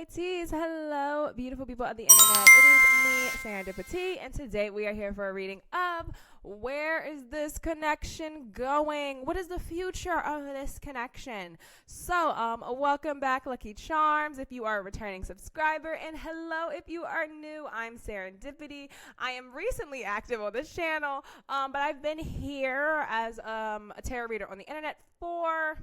Alrighties, hello beautiful people of the internet. It is me, Serendipity, and today we are here for a reading of where is this connection going? What is the future of this connection? So, welcome back, Lucky Charms, if you are a returning subscriber, and hello if you are new. I'm Serendipity. I am recently active on this channel, but I've been here as a tarot reader on the internet for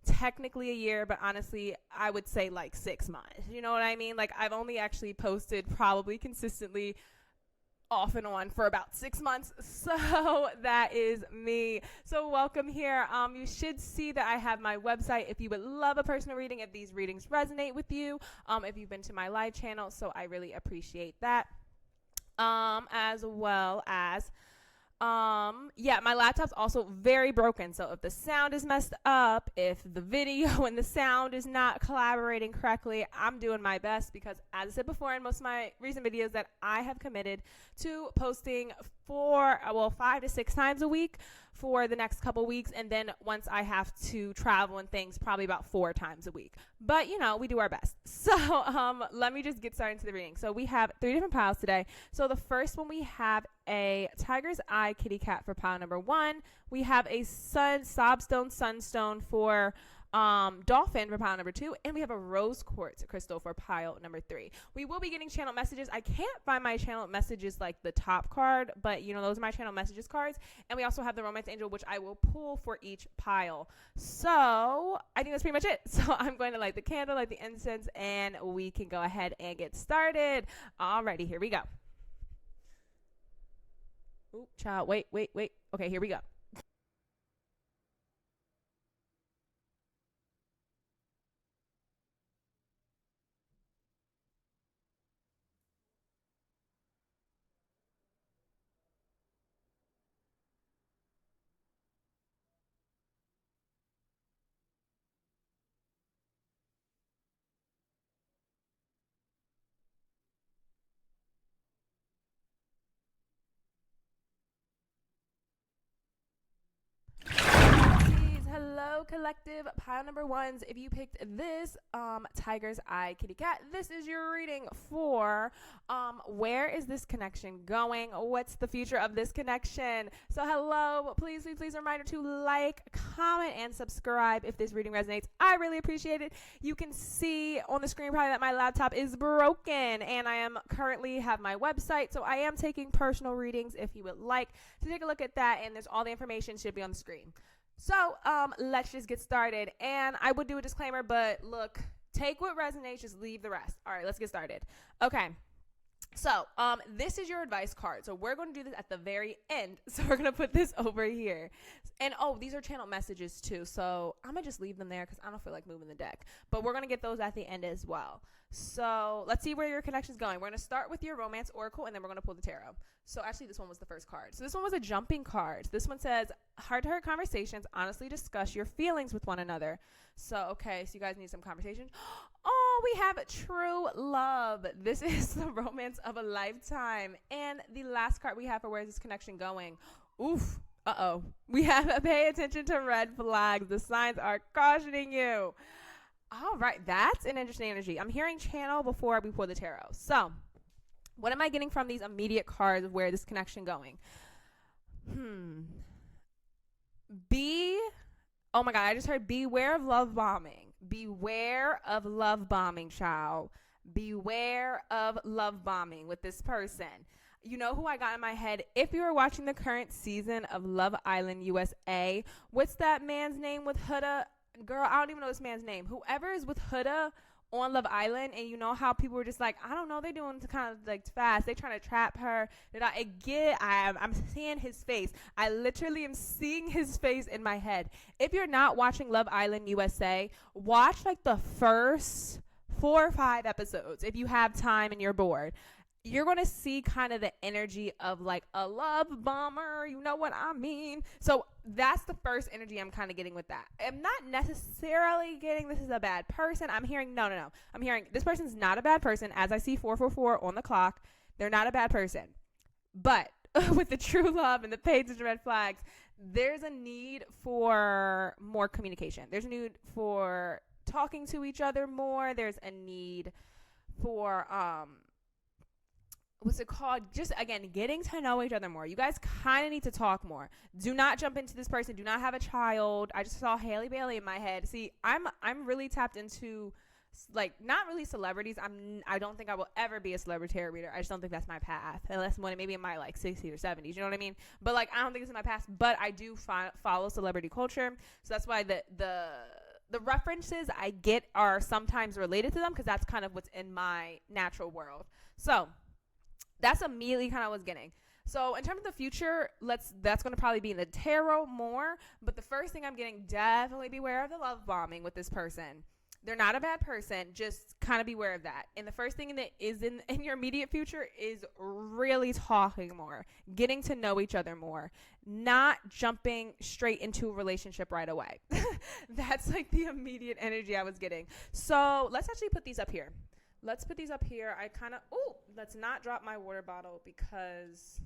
technically a year, but honestly I would say like 6 months. You know what I mean? Like, I've only actually posted probably consistently off and on for about 6 months, so that is me. So welcome here. You should see that I have my website if you would love a personal reading, if these readings resonate with you, if you've been to my live channel, so I really appreciate that. As well as yeah, my laptop's also very broken, so if the sound is messed up, if the video and the sound is not collaborating correctly, I'm doing my best because, as I said before in most of my recent videos, that I have committed to posting for 5 to 6 times a week for the next couple weeks, and then once I have to travel and things, probably about 4 times a week. But you know, we do our best. So let me just get started into the reading. So we have 3 different piles today. So the first one, we have a tiger's eye kitty cat for pile number 1. We have a sobstone sunstone for dolphin for pile number 2, and we have a rose quartz crystal for pile number 3. We will be getting channel messages. I can't find my channel messages like the top card, but you know, those are my channel messages cards. And we also have the romance angel, which I will pull for each pile. So I think that's pretty much it. So I'm going to light the candle, light the incense, and we can go ahead and get started. Alrighty, here we go. Ooh, child, wait. Okay, here we go. Hello collective, pile number 1s. If you picked this tiger's eye kitty cat, this is your reading for where is this connection going? What's the future of this connection? So hello, please reminder to like, comment, and subscribe if this reading resonates. I really appreciate it. You can see on the screen probably that my laptop is broken, and I am currently have my website, so I am taking personal readings if you would like to take a look at that, and there's all the information should be on the screen. So, let's just get started, and I would do a disclaimer, but look, take what resonates, just leave the rest. All right, let's get started. Okay, so, this is your advice card, so we're going to do this at the very end, so we're going to put this over here, and oh, these are channel messages too, so I'm going to just leave them there because I don't feel like moving the deck, but we're going to get those at the end as well. So, let's see where your connection's going. We're going to start with your romance oracle, and then we're going to pull the tarot. So actually, this one was the first card. So this one was a jumping card. This one says, heart-to-heart conversations, honestly discuss your feelings with one another. So, okay, so you guys need some conversation. Oh, we have true love. This is the romance of a lifetime. And the last card we have for where is this connection going? Oof. Uh-oh. We have pay attention to red flags. The signs are cautioning you. All right, that's an interesting energy. I'm hearing channel before we pull the tarot. So, what am I getting from these immediate cards of where this connection going? Oh my God, I just heard beware of love bombing. Beware of love bombing, child. Beware of love bombing with this person. You know who I got in my head? If you are watching the current season of Love Island USA, what's that man's name with Huda? Girl, I don't even know this man's name. Whoever is with Huda on Love Island, and you know how people were just like, I don't know, they're doing kind of like fast, they trying to trap her. I'm seeing his face. I literally am seeing his face in my head. If you're not watching Love Island USA, watch like the first 4 or 5 episodes if you have time and you're bored. You're going to see kind of the energy of like a love bomber. You know what I mean? So that's the first energy I'm kind of getting with that. I'm not necessarily getting this is a bad person. I'm hearing, no. I'm hearing this person's not a bad person. As I see 444 on the clock, they're not a bad person. But with the true love and the pages of red flags, there's a need for more communication. There's a need for talking to each other more. There's a need for what's it called? Just again, getting to know each other more. You guys kind of need to talk more. Do not jump into this person. Do not have a child. I just saw Haley Bailey in my head. See, I'm really tapped into like not really celebrities. I don't think I will ever be a celebrity tarot reader. I just don't think that's my path, unless when maybe in my like 60s or 70s. You know what I mean? But like I don't think it's in my past. But I do follow celebrity culture, so that's why the references I get are sometimes related to them because that's kind of what's in my natural world. So that's immediately kind of what I was getting. So in terms of the future, that's going to probably be in the tarot more. But the first thing I'm getting, definitely beware of the love bombing with this person. They're not a bad person. Just kind of beware of that. And the first thing that is in your immediate future is really talking more, getting to know each other more, not jumping straight into a relationship right away. That's like the immediate energy I was getting. So let's actually put these up here. Let's put these up here. Let's not drop my water bottle because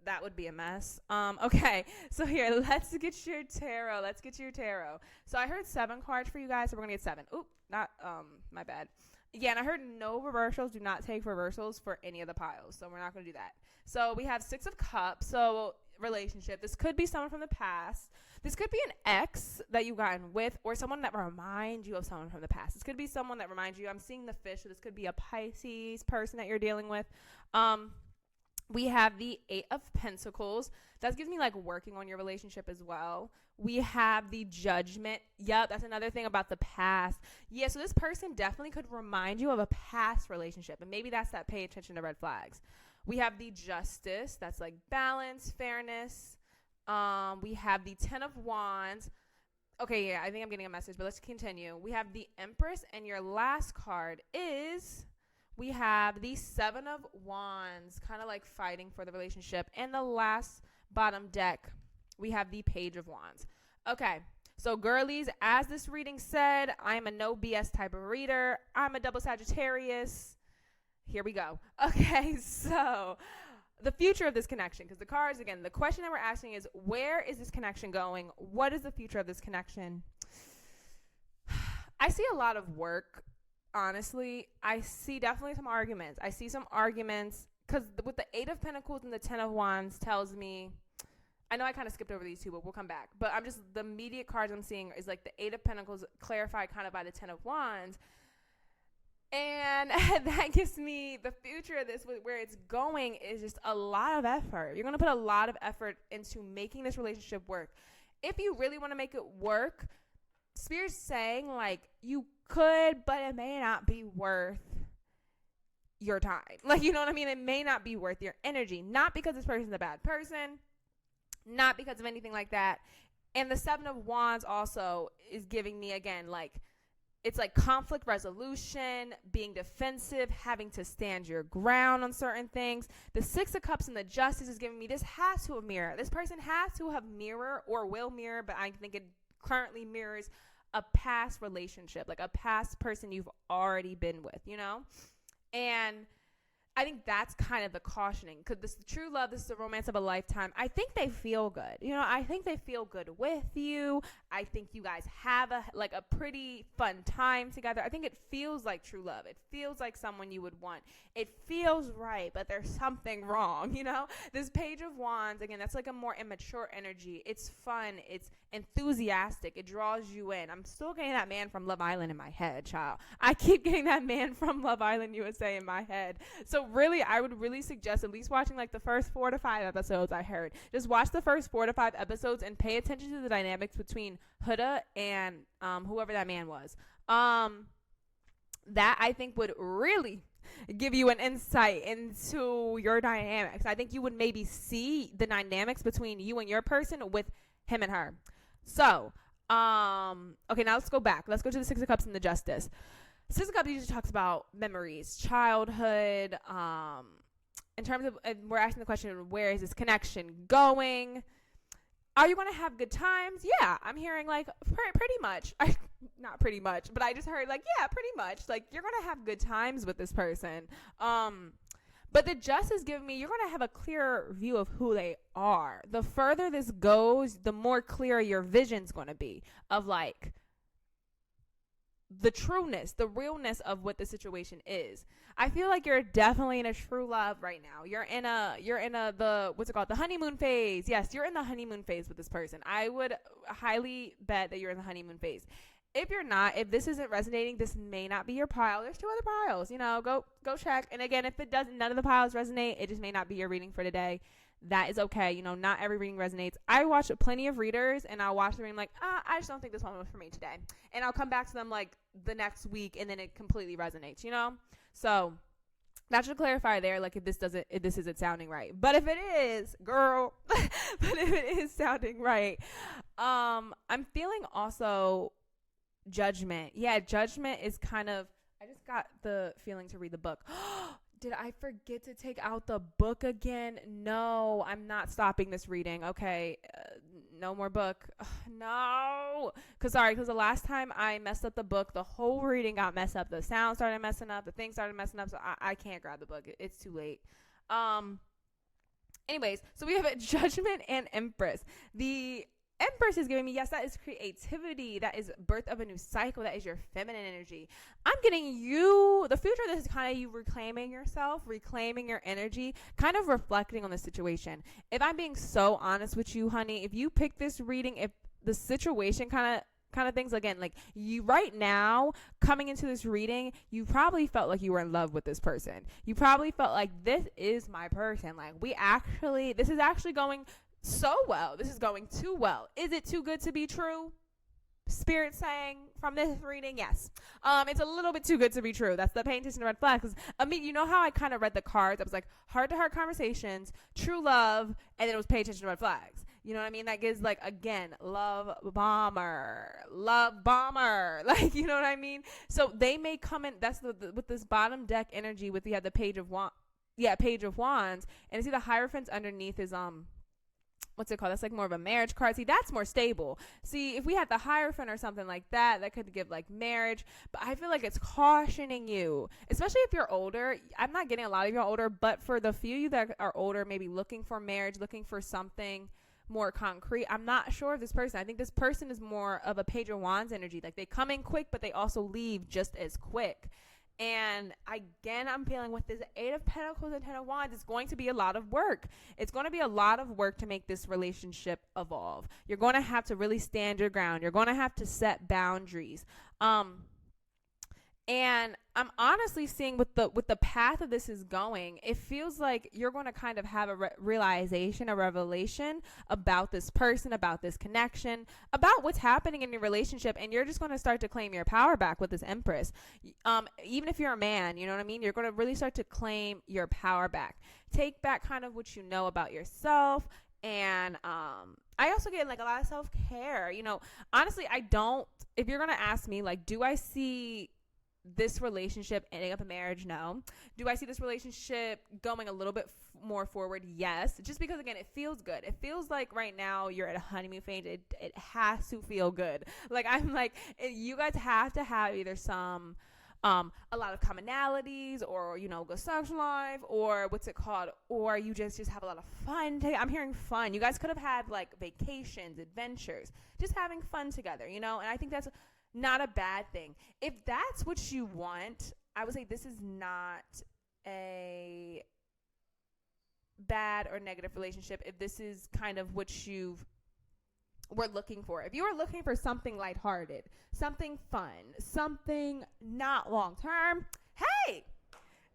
that would be a mess. Okay, so here, let's get your tarot. So I heard 7 cards for you guys, so we're going to get 7. My bad. Yeah, and I heard no reversals. Do not take reversals for any of the piles, so we're not going to do that. So we have 6 of Cups, so relationship. This could be someone from the past. This could be an ex that you've gotten with or someone that reminds you of someone from the past. This could be someone that reminds you. I'm seeing the fish, so this could be a Pisces person that you're dealing with. We have the 8 of Pentacles. That gives me like working on your relationship as well. We have the Judgment. Yep, that's another thing about the past. Yeah, so this person definitely could remind you of a past relationship. And maybe that's that pay attention to red flags. We have the Justice. That's like balance, fairness. We have the 10 of Wands. Okay, yeah, I think I'm getting a message, but let's continue. We have the Empress, and your last card is... we have the 7 of Wands, kind of like fighting for the relationship. And the last bottom deck, we have the Page of Wands. Okay, so girlies, as this reading said, I'm a no BS type of reader. I'm a double Sagittarius. Here we go. Okay, so the future of this connection, because the cards, again, the question that we're asking is, where is this connection going? What is the future of this connection? I see a lot of work. Honestly, I see definitely some arguments. I see some arguments because with the 8 of Pentacles and the 10 of Wands tells me, I know I kind of skipped over these two, but we'll come back. But I'm just, the immediate cards I'm seeing is like the 8 of Pentacles clarified kind of by the 10 of Wands. And that gives me the future of this, where it's going is just a lot of effort. You're going to put a lot of effort into making this relationship work. If you really want to make it work, Spirit's saying like you could, but it may not be worth your time. Like, you know what I mean? It may not be worth your energy. Not because this person's a bad person, not because of anything like that. And the 7 of Wands also is giving me, again, like, it's like conflict resolution, being defensive, having to stand your ground on certain things. The 6 of Cups and the Justice is giving me, this has to have mirror. This person has to have mirror or will mirror, but I think it currently mirrors a past relationship, like a past person you've already been with, you know? And I think that's kind of the cautioning, because this is true love. This is the romance of a lifetime. I think they feel good. You know, I think they feel good with you. I think you guys have a pretty fun time together. I think it feels like true love. It feels like someone you would want. It feels right, but there's something wrong, you know? This Page of Wands, again, that's like a more immature energy. It's fun. It's enthusiastic. It draws you in. I'm still getting that man from Love Island in my head, child. I keep getting that man from Love Island USA in my head. So really, I would really suggest at least watching like the first 4 to 5 episodes. I heard, just watch the first 4 to 5 episodes and pay attention to the dynamics between Huda and whoever that man was. That I think would really give you an insight into your dynamics. I think you would maybe see the dynamics between you and your person with him and her. So, okay, now let's go back. Let's go to the 6 of Cups and the Justice. 6 of Cups usually talks about memories, childhood. In terms of, we're asking the question, where is this connection going? Are you going to have good times? Yeah, I'm hearing like pretty much. Not pretty much, but I just heard like, yeah, pretty much. Like, you're going to have good times with this person. But the Justice giving me, you're going to have a clearer view of who they are. The further this goes, the more clear your vision's going to be of like, the trueness, the realness of what the situation is. I feel like you're definitely in a true love right now. You're in the what's it called? The honeymoon phase. Yes, you're in the honeymoon phase with this person. I would highly bet that you're in the honeymoon phase. If you're not, if this isn't resonating, this may not be your pile. There's 2 other piles, go check. And again, if it doesn't, none of the piles resonate, it just may not be your reading for today. That is okay. Not every reading resonates. I watch plenty of readers, and I'll watch the reading like, I just don't think this one was for me today. And I'll come back to them like the next week, and then it completely resonates, So that should clarify there, like if this isn't sounding right. But if it is, girl, but if it is sounding right, I'm feeling also judgment. Yeah, judgment is kind of, I just got the feeling to read the book. Did I forget to take out the book again? No, I'm not stopping this reading. Okay, no more book. No. Because the last time I messed up the book, the whole reading got messed up. The sound started messing up. The thing started messing up. So I can't grab the book. It's too late. Anyways, so we have a Judgment and Empress. The Empress is giving me, yes, that is creativity. That is birth of a new cycle. That is your feminine energy. I'm getting you, the future, this is kind of you reclaiming yourself, reclaiming your energy, kind of reflecting on the situation. If I'm being so honest with you, honey, if you pick this reading, if the situation kind of things, again, like you right now coming into this reading, you probably felt like you were in love with this person. You probably felt like this is my person. Like this is actually going so well. This is going too well. Is it too good to be true? Spirit saying from this reading, yes. It's a little bit too good to be true. That's the paying attention to red flags. You know how I kind of read the cards? I was like, heart-to-heart conversations, true love, and then it was pay attention to red flags. You know what I mean? That gives, like, again, love bomber. Like, you know what I mean? So they may come in. That's with this bottom deck energy. You have the Page of Wands. Yeah, Page of Wands, and see the Hierophants underneath is what's it called? That's like more of a marriage card. See, that's more stable. See, if we had the Hierophant or something like that, that could give like marriage. But I feel like it's cautioning you, especially if you're older. I'm not getting a lot of you older, but for the few of you that are older, maybe looking for marriage, looking for something more concrete. I'm not sure of this person. I think this person is more of a Page of Wands energy. Like they come in quick, but they also leave just as quick. And again, I'm feeling with this 8 of Pentacles and 10 of Wands, it's going to be a lot of work. It's going to be a lot of work to make this relationship evolve. You're going to have to really stand your ground. You're going to have to set boundaries. And I'm honestly seeing with the path of this is going, it feels like you're going to kind of have a realization, a revelation about this person, about this connection, about what's happening in your relationship. And you're just going to start to claim your power back with this Empress. Even if you're a man, you know what I mean? You're going to really start to claim your power back. Take back kind of what you know about yourself. And I also get like a lot of self-care. Honestly, if you're going to ask me, like, do I see this relationship ending up in marriage? No. Do I see this relationship going a little bit more forward? Yes. Just because, again, it feels good. It feels like right now you're at a honeymoon phase. It has to feel good. Like, I'm like, you guys have to have either some a lot of commonalities, or good social life, or what's it called, or you just have a lot of fun. I'm hearing fun. You guys could have had like vacations, adventures, just having fun together, and I think that's not a bad thing. If that's what you want, I would say this is not a bad or negative relationship. If this is kind of what you were looking for, if you were looking for something lighthearted, something fun, something not long term, hey,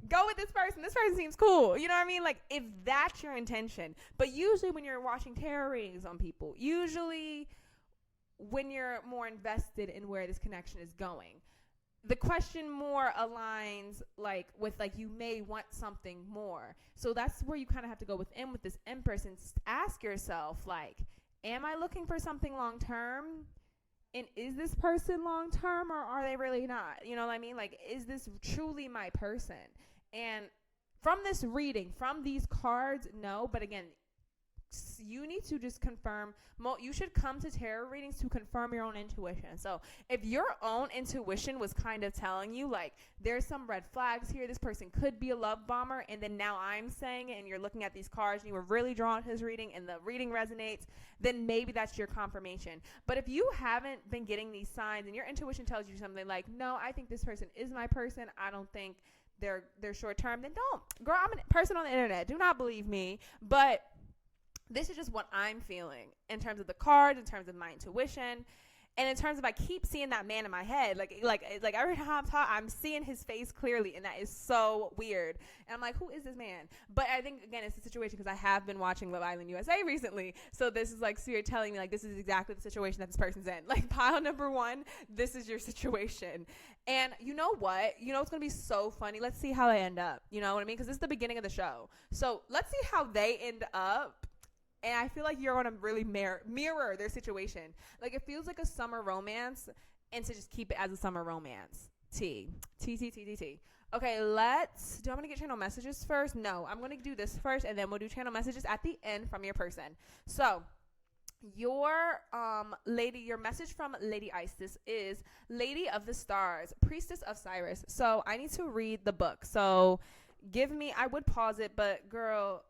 go with this person. This person seems cool. You know what I mean? Like, if that's your intention. But usually when you're watching tarot readings on people, usually when you're more invested in where this connection is going, the question more aligns like with like you may want something more. So that's where you kind of have to go within with this Empress and ask yourself, like, am I looking for something long term? And is this person long term, or are they really not? You know what I mean? Like, is this truly my person? And from this reading, from these cards, no. But again, you need to just confirm. You should come to tarot readings to confirm your own intuition. So if your own intuition was kind of telling you, like, there's some red flags here, this person could be a love bomber, and then now I'm saying it, and you're looking at these cards, and you were really drawn to this reading, and the reading resonates, then maybe that's your confirmation. But if you haven't been getting these signs, and your intuition tells you something like, no, I think this person is my person, I don't think they're short term, then don't. Girl, I'm a person on the internet. Do not believe me. But this is just what I'm feeling in terms of the cards, in terms of my intuition, and in terms of I keep seeing that man in my head. Like every time I'm talking, I'm seeing his face clearly, and that is so weird. And I'm like, who is this man? But I think, again, it's the situation because I have been watching Love Island USA recently. So this is like Spirit telling me, like, this is exactly the situation that this person's in. Like, pile number one, this is your situation. And you know what? You know, it's going to be so funny. Let's see how they end up. You know what I mean? Because this is the beginning of the show. So let's see how they end up. And I feel like you're going to really mirror their situation. Like, it feels like a summer romance, and to just keep it as a summer romance. T. Okay, do I want to get channel messages first? No, I'm going to do this first, and then we'll do channel messages at the end from your person. So, your message from Lady Isis is Lady of the Stars, Priestess of Cyrus. So, I need to read the book. So, I would pause it, but girl,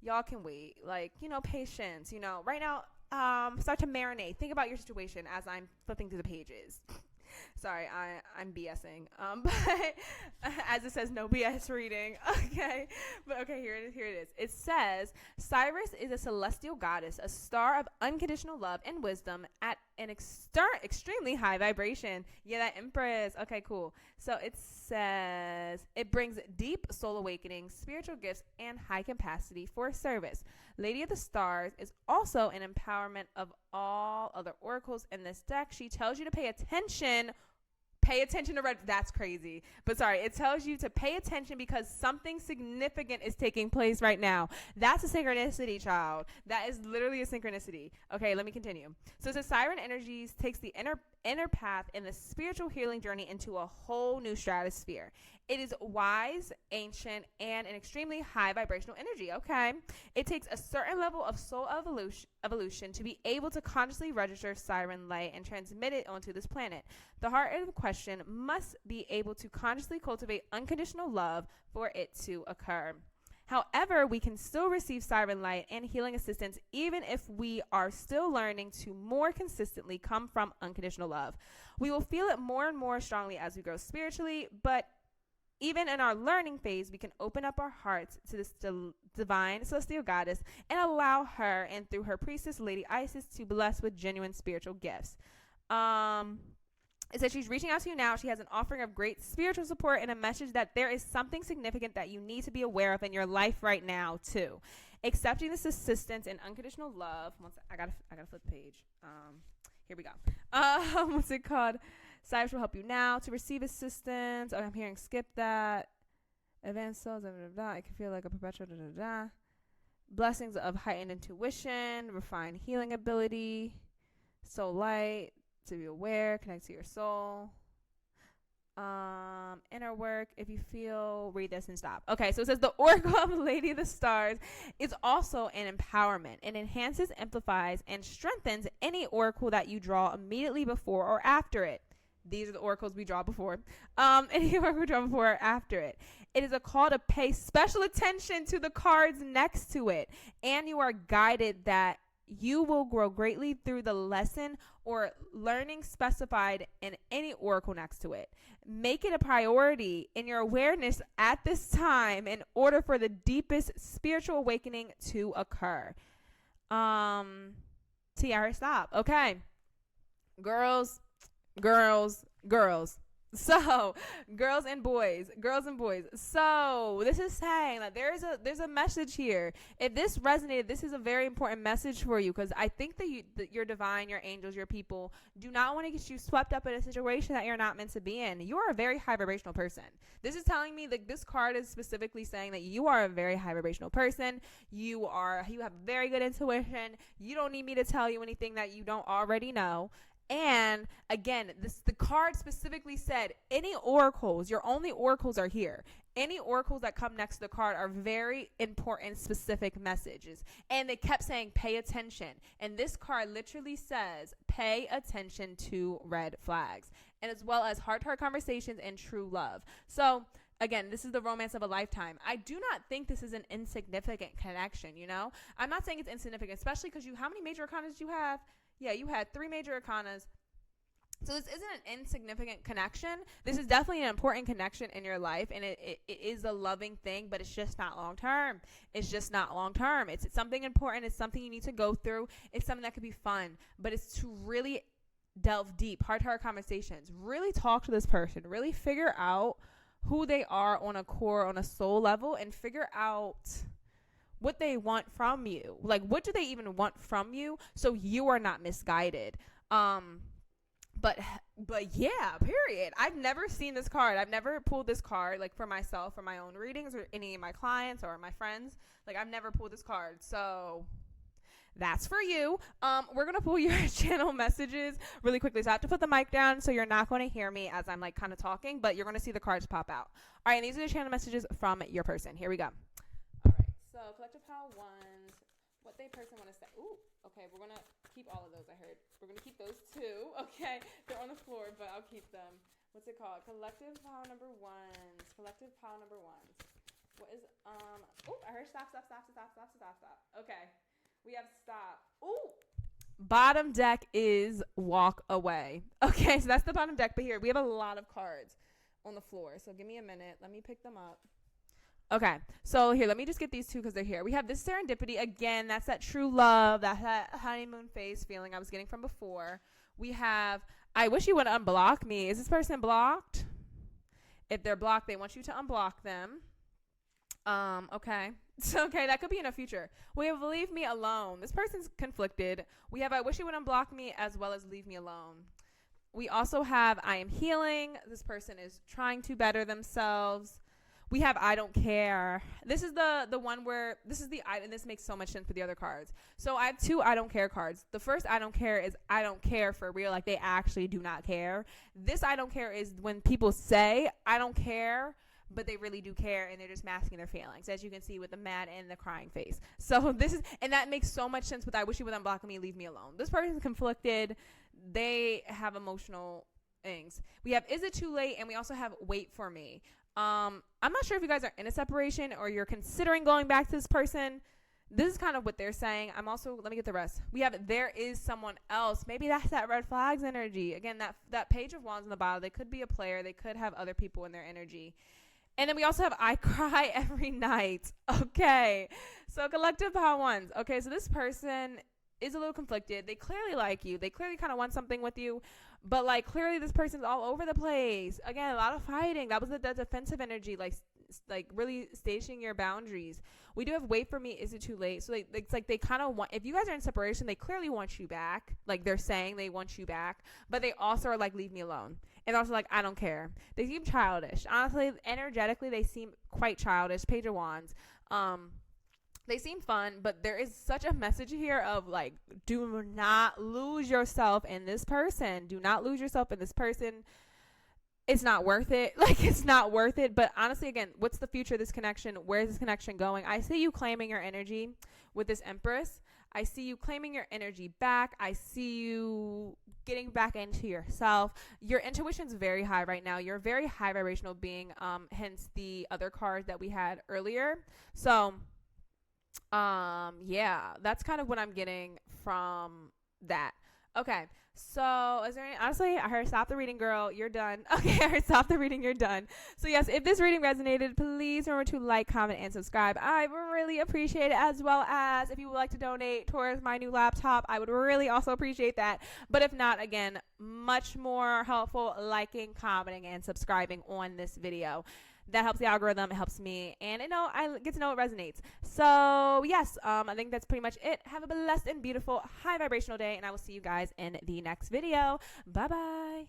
y'all can wait. Like, you know, patience, you know. Right now, start to marinate. Think about your situation as I'm flipping through the pages. Sorry, I'm BSing. But as it says, no BS reading. Okay. But okay, here it is. It says, Cyrus is a celestial goddess, a star of unconditional love and wisdom at an extremely high vibration. Yeah, that Empress. Okay, cool. So it says, it brings deep soul awakening, spiritual gifts, and high capacity for service. Lady of the Stars is also an empowerment of all other oracles in this deck. She tells you to pay attention. Pay attention to red. That's crazy. But sorry, it tells you to pay attention because something significant is taking place right now. That's a synchronicity, child. That is literally a synchronicity. Okay, let me continue. So it says Siren Energies takes the inner path in the spiritual healing journey into a whole new stratosphere. It is wise, ancient, and an extremely high vibrational energy. Okay. It takes a certain level of soul evolution to be able to consciously register siren light and transmit it onto this planet. The heart of the question must be able to consciously cultivate unconditional love for it to occur. However, we can still receive siren light and healing assistance even if we are still learning to more consistently come from unconditional love. We will feel it more and more strongly as we grow spiritually, but even in our learning phase, we can open up our hearts to this divine celestial goddess and allow her, and through her priestess, Lady Isis, to bless with genuine spiritual gifts. It says she's reaching out to you now. She has an offering of great spiritual support and a message that there is something significant that you need to be aware of in your life right now, too. Accepting this assistance and unconditional love. I gotta flip the page. Here we go. What's it called? Cyrus will help you now to receive assistance. Oh, I'm hearing skip that. Advanced souls, I can feel like a perpetual blessings of heightened intuition, refined healing ability, soul light, to be aware, connect to your soul. Inner work, if you feel, read this and stop. Okay, so it says the Oracle of Lady of the Stars is also an empowerment. It enhances, amplifies, and strengthens any oracle that you draw immediately before or after it. These are the oracles we draw before. Any oracle we draw before or after it. It is a call to pay special attention to the cards next to it. And you are guided that you will grow greatly through the lesson or learning specified in any oracle next to it. Make it a priority in your awareness at this time in order for the deepest spiritual awakening to occur. Tiara, stop. Okay. Girls. So, girls and boys. So, this is saying that there's a message here. If this resonated, this is a very important message for you, because I think that your divine, your angels, your people do not want to get you swept up in a situation that you're not meant to be in. You are a very high vibrational person. This is telling me that this card is specifically saying that you are a very high vibrational person. You have very good intuition. You don't need me to tell you anything that you don't already know. And again, the card specifically said any oracles, your only oracles are here. Any oracles that come next to the card are very important, specific messages. And they kept saying, pay attention. And this card literally says, pay attention to red flags, and as well as heart-to-heart conversations and true love. So again, this is the romance of a lifetime. I do not think this is an insignificant connection, you know? I'm not saying it's insignificant, especially because how many major arcanas did you have? Yeah, you had 3 major arcanas. So this isn't an insignificant connection. This is definitely an important connection in your life, and it is a loving thing, but it's just not long term. It's just not long term. It's something important. It's something you need to go through. It's something that could be fun, but it's to really delve deep, heart-to-heart conversations. Really talk to this person. Really figure out who they are on a core, on a soul level, and figure out what they want from you. Like, what do they even want from you so you are not misguided? But yeah, period. I've never seen this card. I've never pulled this card, like, for myself, for my own readings, or any of my clients or my friends. Like, I've never pulled this card. So that's for you. We're going to pull your channel messages really quickly. So I have to put the mic down, so you're not going to hear me as I'm, like, kind of talking, but you're going to see the cards pop out. All right, and these are the channel messages from your person. Here we go. All right, so collective power ones, what they person want to say. Ooh, okay, we're going to keep all of those, I heard. We're going to keep those 2. Okay, they're on the floor, but I'll keep them. What's it called? Collective power number ones. Collective power number ones. What is, oh, I heard stop. Okay. We have stop. Ooh. Bottom deck is walk away. Okay, so that's the bottom deck. But here, we have a lot of cards on the floor. So give me a minute. Let me pick them up. Okay, so here, let me just get these 2 because they're here. We have this Serendipity. Again, that's that true love, that honeymoon phase feeling I was getting from before. We have, I wish you would unblock me. Is this person blocked? If they're blocked, they want you to unblock them. Okay. So, okay, that could be in the future. We have leave me alone. This person's conflicted. We have I wish you would unblock me, as well as leave me alone. We also have I am healing. This person is trying to better themselves. We have I don't care. This is the one where this is the and this makes so much sense with the other cards. So I have 2 I don't care cards. The first I don't care is I don't care for real, like they actually do not care. This I don't care is when people say I don't care, but they really do care, and they're just masking their feelings, as you can see with the mad and the crying face. So this is, and that makes so much sense with I wish you would unblock me, leave me alone. This person's conflicted. They have emotional things. We have is it too late, and we also have wait for me. I'm not sure if you guys are in a separation or you're considering going back to this person. This is kind of what they're saying. I'm also, let me get the rest. We have there is someone else. Maybe that's that red flags energy. Again, that page of wands in the bottom. They could be a player. They could have other people in their energy. And then we also have I cry every night. Okay. So collective power ones. Okay. So this person is a little conflicted. They clearly like you. They clearly kind of want something with you. But, like, clearly this person's all over the place. Again, a lot of fighting. That was the defensive energy, like really stationing your boundaries. We do have wait for me, is it too late? So, it's like they kind of want, if you guys are in separation, they clearly want you back. Like, they're saying they want you back. But they also are like, leave me alone. And also like, I don't care. They seem childish. Honestly, energetically, they seem quite childish. Page of Wands. They seem fun, but there is such a message here of, like, do not lose yourself in this person. Do not lose yourself in this person. It's not worth it. Like, it's not worth it. But honestly, again, what's the future of this connection? Where is this connection going? I see you claiming your energy with this Empress. I see you claiming your energy back. I see you getting back into yourself. Your intuition's very high right now. You're a very high vibrational being, hence the other cards that we had earlier. So yeah, that's kind of what I'm getting from that. Okay, so is there any, honestly, I heard stop the reading, girl, you're done. Okay, I heard stop the reading, you're done. So yes, if this reading resonated, please remember to like, comment, and subscribe. I would really appreciate it, as well as if you would like to donate towards my new laptop, I would really also appreciate that. But if not, again, much more helpful liking, commenting, and subscribing on this video. That helps the algorithm. It helps me. And I get to know it resonates. So, yes, I think that's pretty much it. Have a blessed and beautiful high vibrational day. And I will see you guys in the next video. Bye-bye.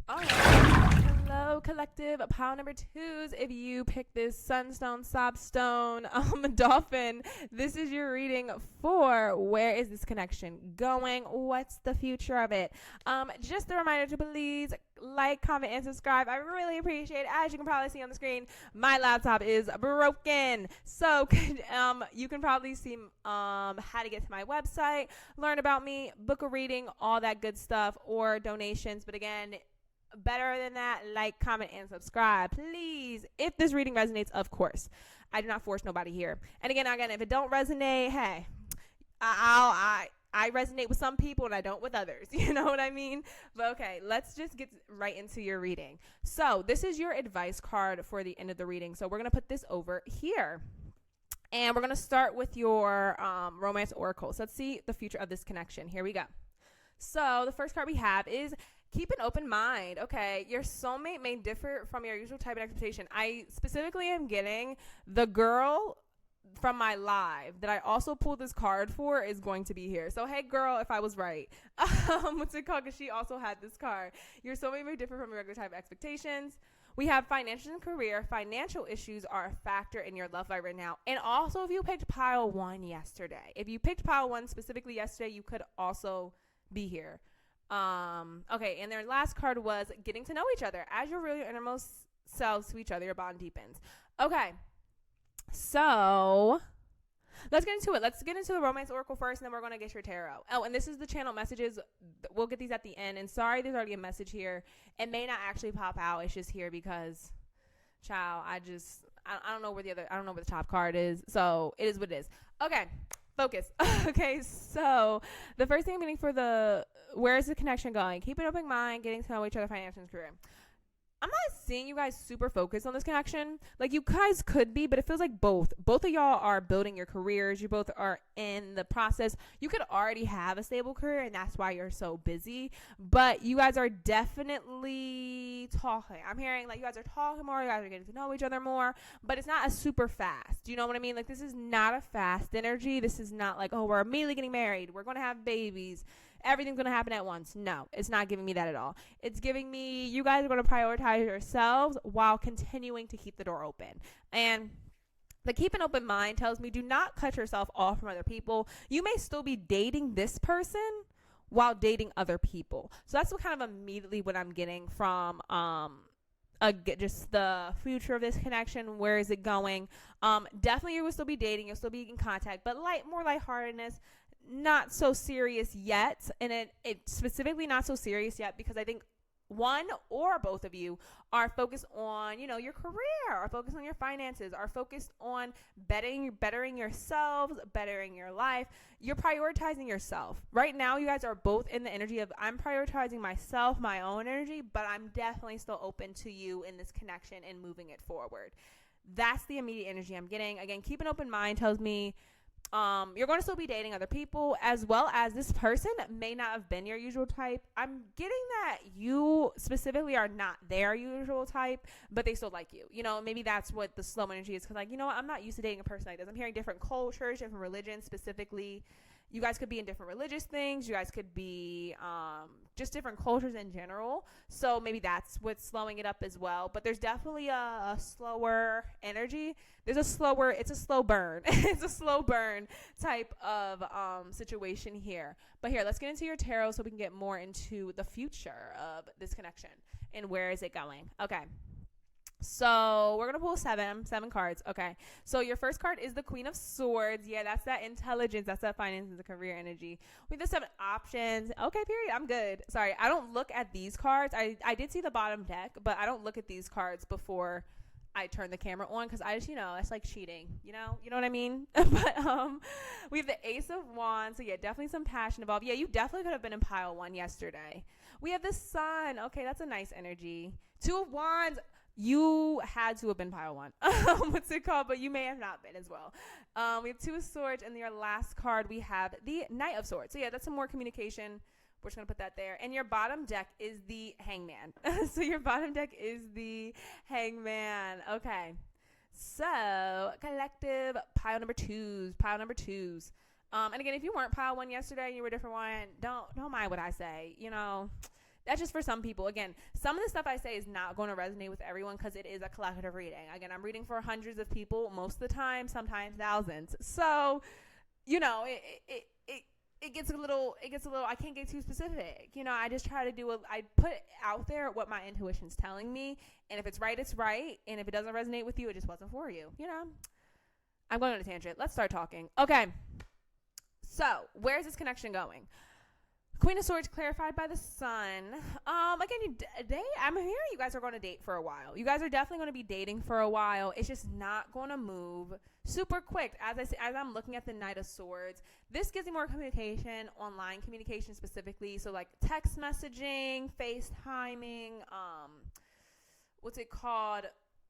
All right. Hello, collective pile number twos. If you pick this sunstone, sobstone, dolphin, this is your reading for where is this connection going? What's the future of it? Just a reminder to please like, comment, and subscribe. I really appreciate it. As you can probably see on the screen, my laptop is broken. So you can probably see how to get to my website, learn about me, book a reading, all that good stuff, or donations. But again, better than that, like, comment, and subscribe, please. If this reading resonates, of course. I do not force nobody here. And again, if it don't resonate, hey, I resonate with some people and I don't with others. You know what I mean? But okay, let's just get right into your reading. So this is your advice card for the end of the reading. So we're going to put this over here. And we're going to start with your romance oracle. So let's see the future of this connection. Here we go. So the first card we have is keep an open mind. Okay, your soulmate may differ from your usual type of expectation. I specifically am getting the girl from my live that I also pulled this card for is going to be here. So hey girl, if I was right. What's it called? Because she also had this card. Your soulmate may differ from your regular type of expectations. We have financial and career. Financial issues are a factor in your love life right now. And also, if you picked pile 1 yesterday, if you picked pile 1 specifically yesterday, you could also be here. Okay, and their last card was getting to know each other. As you reveal your innermost selves to each other, your bond deepens. Okay, so let's get into it. Let's get into the romance oracle first, and then we're going to get your tarot. Oh, and this is the channel messages. We'll get these at the end. And sorry, there's already a message here. It may not actually pop out. It's just here because, child, I don't know where the top card is. So it is what it is. Okay, focus. Okay, so the first thing I'm getting for where is the connection going? Keep an open mind, getting to know each other, financial and career. I'm not seeing you guys super focused on this connection. Like, you guys could be, but it feels like both of y'all are building your careers. You both are in the process. You could already have a stable career, and that's why you're so busy. But you guys are definitely talking. I'm hearing like you guys are talking more. You guys are getting to know each other more. But it's not a super fast. Do you know what I mean? Like, this is not a fast energy. This is not like, oh, we're immediately getting married. We're going to have babies. Everything's going to happen at once. No, it's not giving me that at all. It's giving me you guys are going to prioritize yourselves while continuing to keep the door open. And the keep an open mind tells me do not cut yourself off from other people. You may still be dating this person while dating other people. So that's what kind of immediately what I'm getting from just the future of this connection. Where is it going? Definitely you will still be dating. You'll still be in contact, but more lightheartedness. Not so serious yet, and it specifically not so serious yet because I think one or both of you are focused on, your career, are focused on your finances, are focused on bettering yourselves, bettering your life. You're prioritizing yourself. Right now, you guys are both in the energy of I'm prioritizing myself, my own energy, but I'm definitely still open to you in this connection and moving it forward. That's the immediate energy I'm getting. Again, keep an open mind tells me you're going to still be dating other people, as well as this person may not have been your usual type. I'm getting that you specifically are not their usual type, but they still like you. Maybe that's what the slow energy is. Because, I'm not used to dating a person like this. I'm hearing different cultures, different religions specifically. You guys could be in different religious things. You guys could be just different cultures in general. So maybe that's what's slowing it up as well. But there's definitely a slower energy. It's a slow burn. It's a slow burn type of situation here. But here, let's get into your tarot so we can get more into the future of this connection and where is it going. Okay. So we're going to pull seven cards. Okay. So your first card is the Queen of Swords. Yeah, that's that intelligence. That's that finances and career energy. We have the 7 options. Okay, period. I'm good. Sorry. I don't look at these cards. I did see the bottom deck, but I don't look at these cards before I turn the camera on because I just, it's like cheating, you know what I mean? But we have the Ace of Wands. So yeah, definitely some passion involved. Yeah, you definitely could have been in pile 1 yesterday. We have the Sun. Okay, that's a nice energy. 2 of Wands. You had to have been pile 1. What's it called? But you may have not been as well. We have 2 of Swords, and your last card, we have the Knight of Swords. So yeah, that's some more communication. We're just going to put that there. And your bottom deck is the Hangman. So your bottom deck is the Hangman. Okay. So collective pile number twos. And again, if you weren't pile 1 yesterday and you were a different one, don't mind what I say. That's just for some people. Again, some of the stuff I say is not going to resonate with everyone because it is a collective reading. Again, I'm reading for hundreds of people most of the time, sometimes thousands. So, you know, it gets a little, I can't get too specific. You know, I just try to I put out there what my intuition's telling me. And if it's right, it's right. And if it doesn't resonate with you, it just wasn't for you. You know, I'm going on a tangent. Let's start talking. Okay. So where's this connection going? Queen of Swords clarified by the Sun. Again, I'm hearing you guys are going to date for a while. You guys are definitely going to be dating for a while. It's just not going to move super quick. As I'm looking at the Knight of Swords, this gives me more communication, online communication specifically. So like text messaging, FaceTiming, what's it called?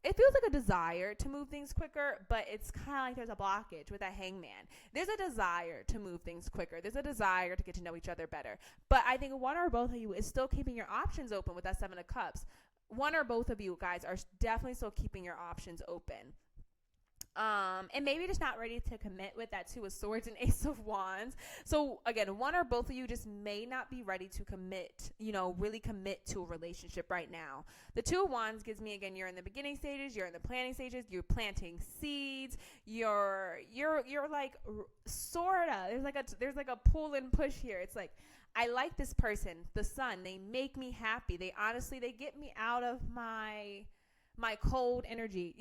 It feels like a desire to move things quicker, but it's kind of like there's a blockage with that Hangman. There's a desire to move things quicker. There's a desire to get to know each other better. But I think one or both of you is still keeping your options open with that Seven of Cups. One or both of you guys are definitely still keeping your options open. And maybe just not ready to commit with that Two of Swords and Ace of Wands. So again, one or both of you just may not be ready to commit, really commit to a relationship right now. The Two of Wands gives me, again, you're in the beginning stages, you're in the planning stages, you're planting seeds, you're like sorta, there's like a pull and push here. It's like, I like this person, the Sun, they make me happy. They get me out of my cold energy.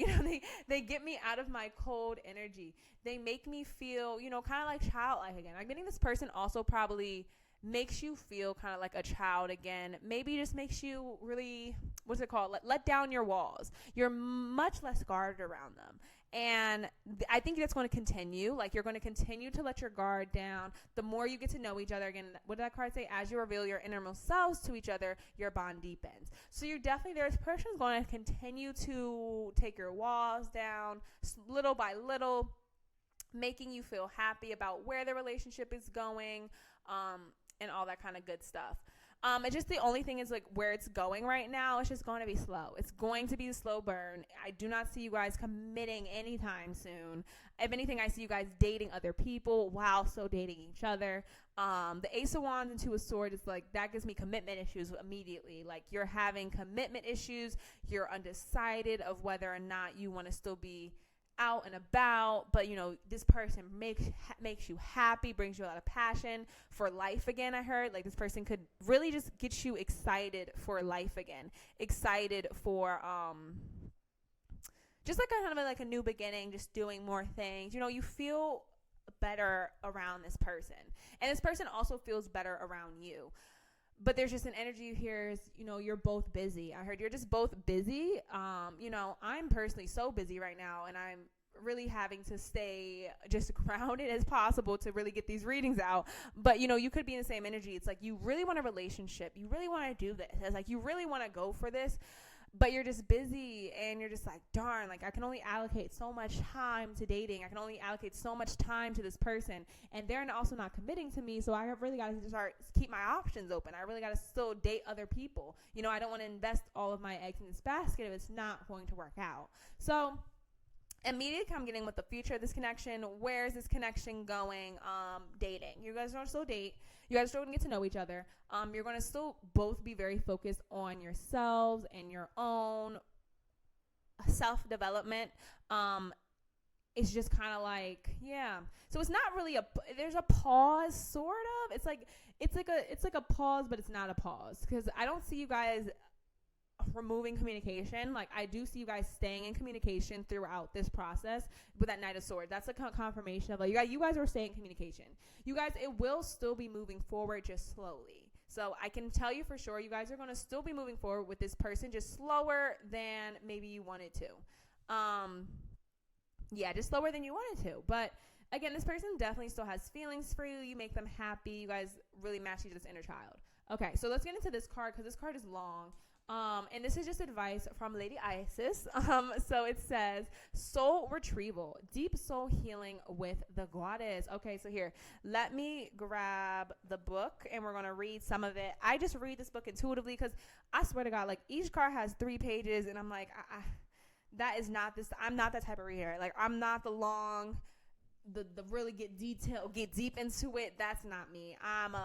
They get me out of my cold energy. They make me feel, kind of like childlike again. I'm getting this person also probably makes you feel kind of like a child again. Maybe just makes you really, what's it called? Let down your walls. You're much less guarded around them. And I think that's going to continue. Like, you're going to continue to let your guard down. The more you get to know each other, again, what did that card say? As you reveal your innermost selves to each other, your bond deepens. So you're definitely, this person is going to continue to take your walls down little by little, making you feel happy about where the relationship is going, and all that kind of good stuff. It's just the only thing is like where it's going right now. It's just going to be slow. It's going to be a slow burn. I do not see you guys committing anytime soon. If anything, I see you guys dating other people while still dating each other. The Ace of Wands and Two of Swords, it's like that gives me commitment issues immediately. Like, you're having commitment issues. You're undecided of whether or not you want to still be out and about, but this person makes you happy, brings you a lot of passion for life again. I heard like this person could really just get you excited for life again, excited for just like kind of like a new beginning, just doing more things. You feel better around this person, and this person also feels better around you. But there's just an energy here is, you're both busy. I heard you're just both busy. I'm personally so busy right now, and I'm really having to stay just grounded as possible to really get these readings out. But, you could be in the same energy. It's like you really want a relationship. You really want to do this. It's like you really want to go for this, but you're just busy, and you're just like, darn, like I can only allocate so much time to dating. I can only allocate so much time to this person, and they're also not committing to me. So I really got to keep my options open. I really got to still date other people. I don't want to invest all of my eggs in this basket if it's not going to work out. So immediately I'm getting with the future of this connection. Where's this connection going? Dating. You guys are going to still date. You guys are still going to get to know each other. You're going to still both be very focused on yourselves and your own self-development. It's just kind of like, yeah. So it's not really there's a pause, sort of. It's like a pause, but it's not a pause, because I don't see you guys removing communication. Like, I do see you guys staying in communication throughout this process with that Knight of Swords. That's a confirmation of like you guys are staying in communication. You guys, it will still be moving forward, just slowly. So I can tell you for sure, you guys are going to still be moving forward with this person, just slower than maybe you wanted to. Just slower than you wanted to. But again, this person definitely still has feelings for you. You make them happy. You guys really match each other's inner child. Okay, so let's get into this card, because this card is long. And this is just advice from Lady Isis. So it says, soul retrieval, deep soul healing with the goddess. Okay, so here, let me grab the book, and we're going to read some of it. I just read this book intuitively, because I swear to God, like, each card has 3 pages, and I'm like, that is not this. I'm not that type of reader. Like, I'm not the long the really get deep into it. That's not me. I'm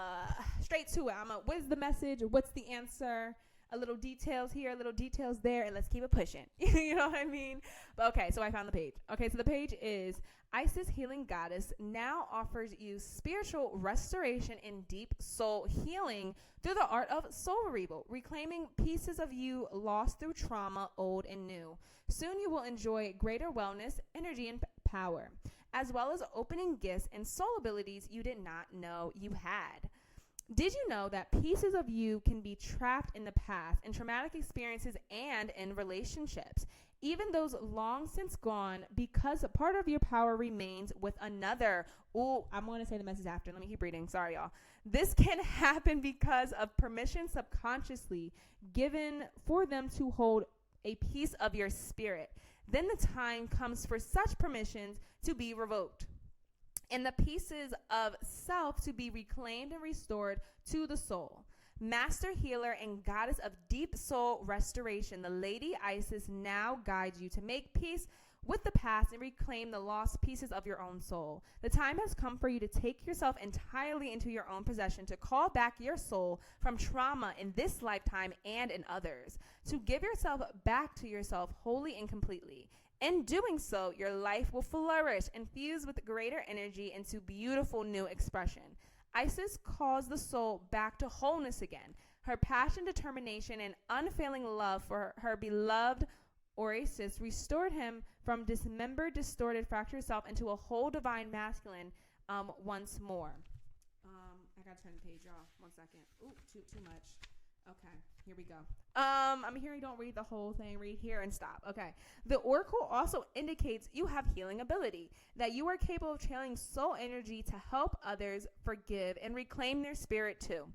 straight to it. What is the message? What's the answer? A little details here, a little details there, and let's keep it pushing. You know what I mean? But okay, so I found the page. Okay, so the page is Isis Healing Goddess now offers you spiritual restoration and deep soul healing through the art of soul retrieval, reclaiming pieces of you lost through trauma, old and new. Soon you will enjoy greater wellness, energy, and power, as well as opening gifts and soul abilities you did not know you had. Did you know that pieces of you can be trapped in the past, in traumatic experiences, and in relationships, even those long since gone, because a part of your power remains with another? Ooh, I'm going to say the message after. Let me keep reading. Sorry, y'all. This can happen because of permission subconsciously given for them to hold a piece of your spirit. Then the time comes for such permissions to be revoked, and the pieces of self to be reclaimed and restored to the soul. Master healer and goddess of deep soul restoration, the Lady Isis now guides you to make peace with the past and reclaim the lost pieces of your own soul. The time has come for you to take yourself entirely into your own possession, to call back your soul from trauma in this lifetime and in others, to give yourself back to yourself wholly and completely. In doing so, your life will flourish, infused with greater energy into beautiful new expression. Isis calls the soul back to wholeness again. Her passion, determination, and unfailing love for her beloved Orisis restored him from dismembered, distorted, fractured self into a whole divine masculine once more. I gotta turn the page off. 1 second. Ooh, too much. Okay, here we go. I'm hearing don't read the whole thing. Read here and stop. Okay. The oracle also indicates you have healing ability, that you are capable of channeling soul energy to help others forgive and reclaim their spirit too.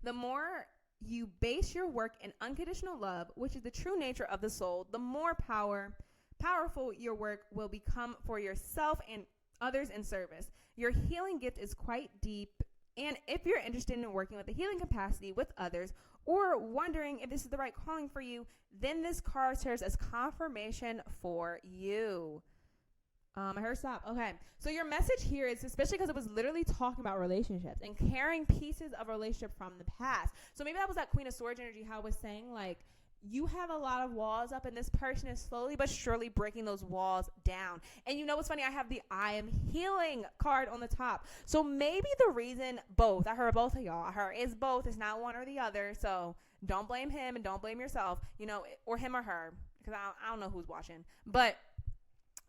The more you base your work in unconditional love, which is the true nature of the soul, the more powerful your work will become for yourself and others in service. Your healing gift is quite deep, and if you're interested in working with the healing capacity with others, or wondering if this is the right calling for you, then this card serves as confirmation for you. I heard stop. Okay. So your message here is, especially because it was literally talking about relationships and carrying pieces of a relationship from the past. So maybe that was that Queen of Swords energy, how I was saying, like, you have a lot of walls up and this person is slowly but surely breaking those walls down. And you know what's funny? I have the I am healing card on the top. So maybe the reason both, I heard both of y'all, I heard it's both, it's not one or the other. So don't blame him and don't blame yourself, you know, or him or her, because I don't know who's watching, but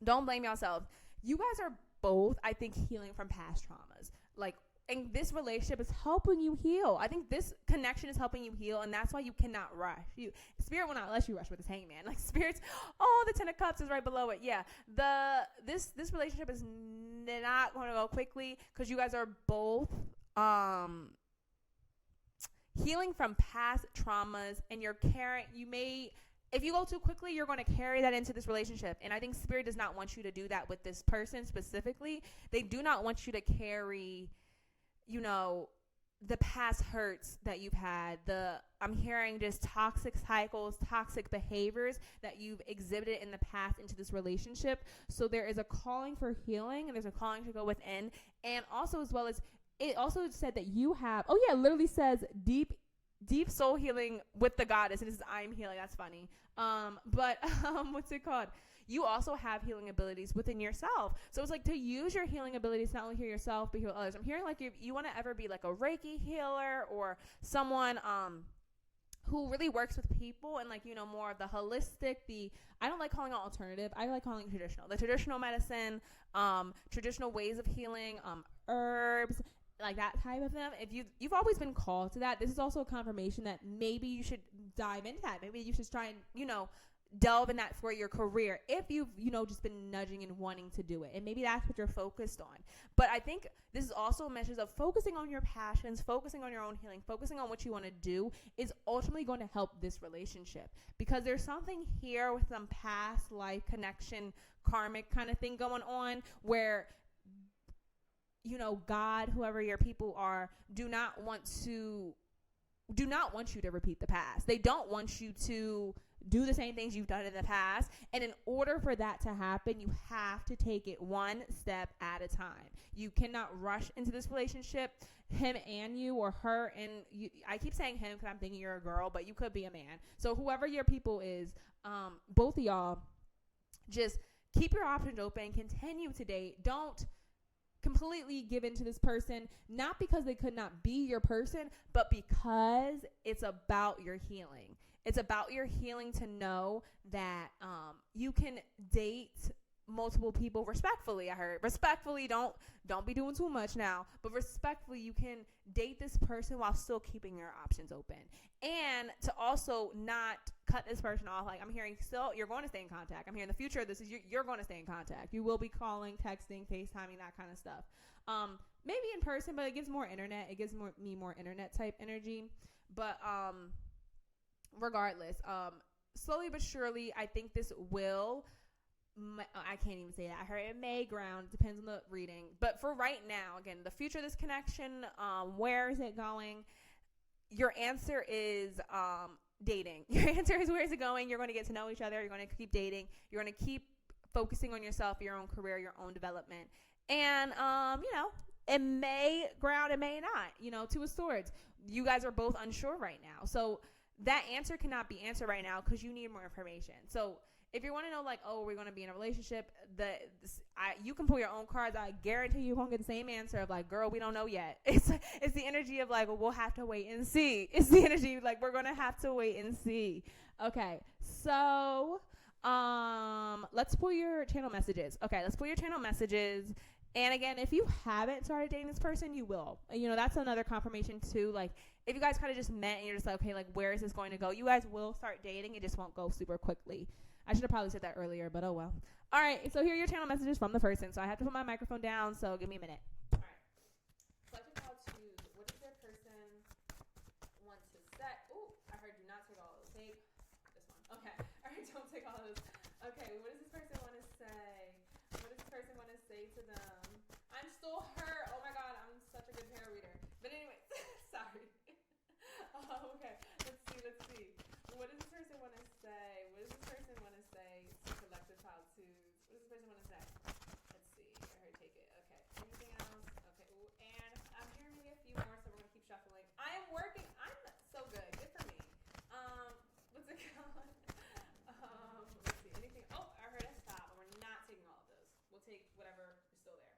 don't blame yourselves. You guys are both, I think, healing from past traumas. Like, and this relationship is helping you heal. I think this connection is helping you heal, and that's why you cannot rush. Spirit will not let you rush with this hangman. Like, Spirit's, the 10 of Cups is right below it. Yeah, this relationship is not going to go quickly because you guys are both healing from past traumas, and you're carrying. If you go too quickly, you're going to carry that into this relationship. And I think Spirit does not want you to do that with this person specifically. They do not want you to carry, you know, the past hurts that you've had. I'm hearing just toxic cycles, toxic behaviors that you've exhibited in the past into this relationship. So there is a calling for healing, and there's a calling to go within. And also, as well as, it also said that you have, it literally says deep soul healing with the goddess, and this is I'm healing. That's funny. But what's it called? You also have healing abilities within yourself. So it's like to use your healing abilities to not only heal yourself but heal others. I'm hearing like if you want to ever be like a Reiki healer or someone who really works with people and, like, you know, more of the holistic, I don't like calling it alternative. I like calling it traditional. The traditional medicine, traditional ways of healing, herbs, like that type of them. If you've always been called to that, this is also a confirmation that maybe you should dive into that. Maybe you should try and, you know, delve in that for your career if you've, you know, just been nudging and wanting to do it. And maybe that's what you're focused on. But I think this is also a message of focusing on your passions, focusing on your own healing, focusing on what you want to do is ultimately going to help this relationship, because there's something here with some past life connection, karmic kind of thing going on where, you know, God, whoever your people are, do not want you to repeat the past. They don't want you to do the same things you've done in the past. And in order for that to happen, you have to take it one step at a time. You cannot rush into this relationship, him and you, or her and you. I keep saying him because I'm thinking you're a girl, but you could be a man. So whoever your people is, both of y'all, just keep your options open. Continue to date. Don't completely give in to this person, not because they could not be your person, but because it's about your healing. It's about your healing to know that you can date multiple people respectfully. I heard respectfully, don't be doing too much now, but respectfully you can date this person while still keeping your options open. And to also not cut this person off. Like I'm hearing still you're going to stay in contact. I'm hearing the future of this is you're going to stay in contact. You will be calling, texting, FaceTiming, that kind of stuff. Maybe in person, but it gives more internet. It gives me more internet type energy. But regardless, slowly but surely, I think this will. I can't even say that. I heard it may ground. Depends on the reading. But for right now, again, the future of this connection, where is it going? Your answer is dating. Your answer is where is it going? You're going to get to know each other. You're going to keep dating. You're going to keep focusing on yourself, your own career, your own development. And, it may ground, it may not, Two of Swords. You guys are both unsure right now. So that answer cannot be answered right now because you need more information. So if you want to know, like, oh, we're going to be in a relationship, you can pull your own cards. I guarantee you won't get the same answer of, like, girl, we don't know yet. It's the energy of, like, well, we'll have to wait and see. It's the energy of, like, we're going to have to wait and see. Okay, so let's pull your channel messages. Okay, let's pull your channel messages. And, again, if you haven't started dating this person, you will. That's another confirmation, too. Like, if you guys kind of just met and you're just like, okay, like, where is this going to go? You guys will start dating. It just won't go super quickly. I should have probably said that earlier, but oh well. All right, so here are your channel messages from the person. So I have to put my microphone down, so give me a minute. All right. So I just want to choose, what does their person want to set? Ooh, I heard do not take all of those. Take this one. Okay. All right, don't take all of those. Okay, what does this person want to say? What does this person want to say to them? I'm still hurt. Oh my God, I'm such a good tarot reader. But anyway, sorry. Okay, let's see. What does this person want to say? What does this person want to say to collective solitudes? What does this person want to say? Let's see. I heard take it. Okay. Anything else? Okay. Ooh, and I'm hearing maybe a few more, so we're going to keep shuffling. I am working. I'm so good. Good for me. What's it called? Let's see. Anything? Oh, I heard a stop, and we're not taking all of those. We'll take whatever is still there.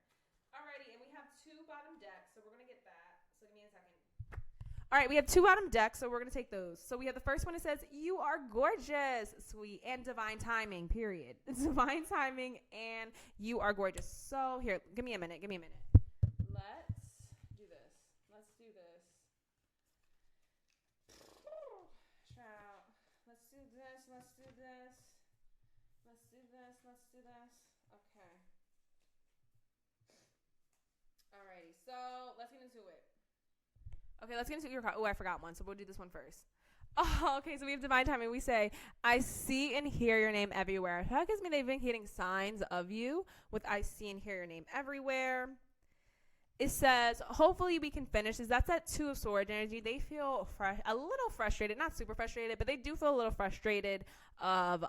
Alrighty, and we have 2 bottom decks, so we're going to get that. So give me a second. All right, we have 2 bottom decks, so we're going to take those. So we have the first one that says, you are gorgeous, sweet, and divine timing, period. It's divine timing, and you are gorgeous. So here, give me a minute. Let's do this. Let's do this. Child. Let's do this. Okay. Alrighty, so let's get into it. Okay, let's get into your card. Oh, I forgot one, so we'll do this one first. Oh, okay, so we have divine timing. We say, I see and hear your name everywhere. So that gives me they've been getting signs of you with I see and hear your name everywhere. It says, hopefully we can finish this. That's that 2 of Swords energy. They feel a little frustrated, not super frustrated, but they do feel a little frustrated of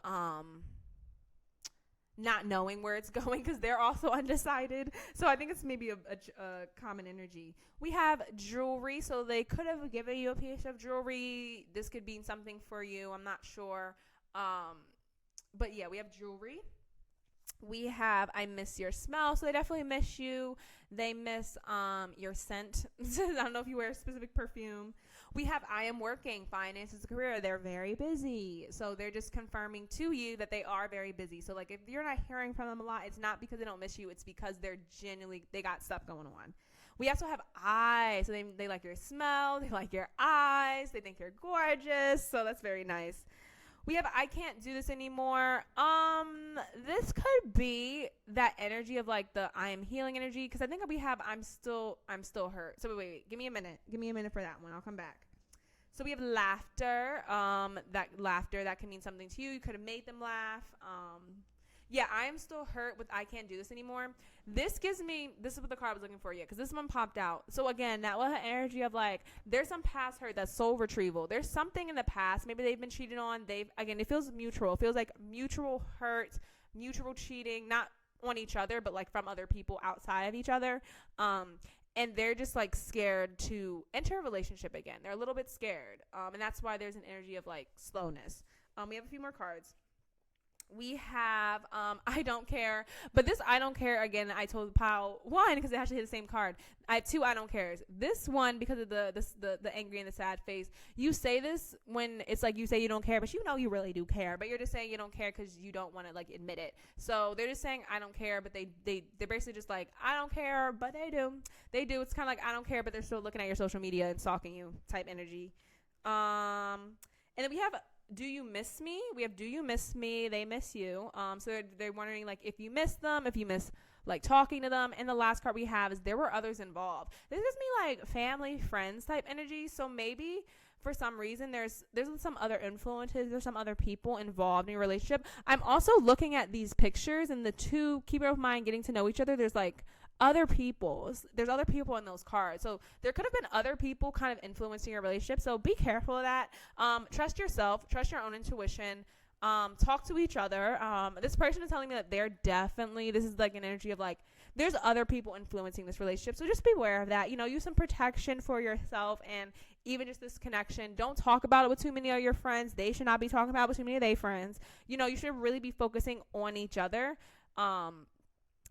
not knowing where it's going because they're also undecided. So I think it's maybe a common energy. We have jewelry. So they could have given you a piece of jewelry. This could be something for you. I'm not sure. But yeah, we have jewelry. We have I miss your smell. So they definitely miss you. They miss your scent. I don't know if you wear a specific perfume. We have I am working, finances, career. They're very busy. So they're just confirming to you that they are very busy. So like if you're not hearing from them a lot, it's not because they don't miss you. It's because they got stuff going on. We also have eyes. So they like your smell. They like your eyes. They think you're gorgeous. So that's very nice. We have I can't do this anymore. This could be that energy of like the I am healing energy because I think we have I'm still hurt. So wait. Give me a minute for that one. I'll come back. So we have laughter. That laughter that can mean something to you. You could have made them laugh. Yeah, I am still hurt with I can't do this anymore. This gives me, this is what the card I was looking for, yeah, because this one popped out. So again, that was an energy of like, there's some past hurt, that's soul retrieval. There's something in the past, maybe they've been cheated on. Again, it feels mutual. It feels like mutual hurt, mutual cheating, not on each other, but like from other people outside of each other. And they're just like scared to enter a relationship again. They're a little bit scared. And that's why there's an energy of like slowness. We have a few more cards. We have I don't care, but this I don't care, again, I told pile one because it actually hit the same card. I have two I don't cares. This one, because of the angry and the sad face, you say this when it's like you say you don't care, but you know you really do care, but you're just saying you don't care because you don't want to like admit it. So they're just saying I don't care, but they're basically just like I don't care, but they do. It's kind of like I don't care, but they're still looking at your social media and stalking you type energy. And then we have do you miss me? We have do you miss me? They miss you. So they're wondering like if you miss them, if you miss like talking to them. And the last card we have is there were others involved. This gives me like family, friends type energy. So maybe for some reason there's some other influences, there's some other people involved in your relationship. I'm also looking at these pictures and the two, keep it in mind, getting to know each other. There's other people in those cards, so there could have been other people kind of influencing your relationship, so be careful of that. Trust yourself, trust your own intuition, talk to each other. This person is telling me that this is like an energy of like there's other people influencing this relationship, so just be aware of that. Use some protection for yourself, and even just this connection, don't talk about it with too many of your friends. They should not be talking about it with too many of their friends. You should really be focusing on each other,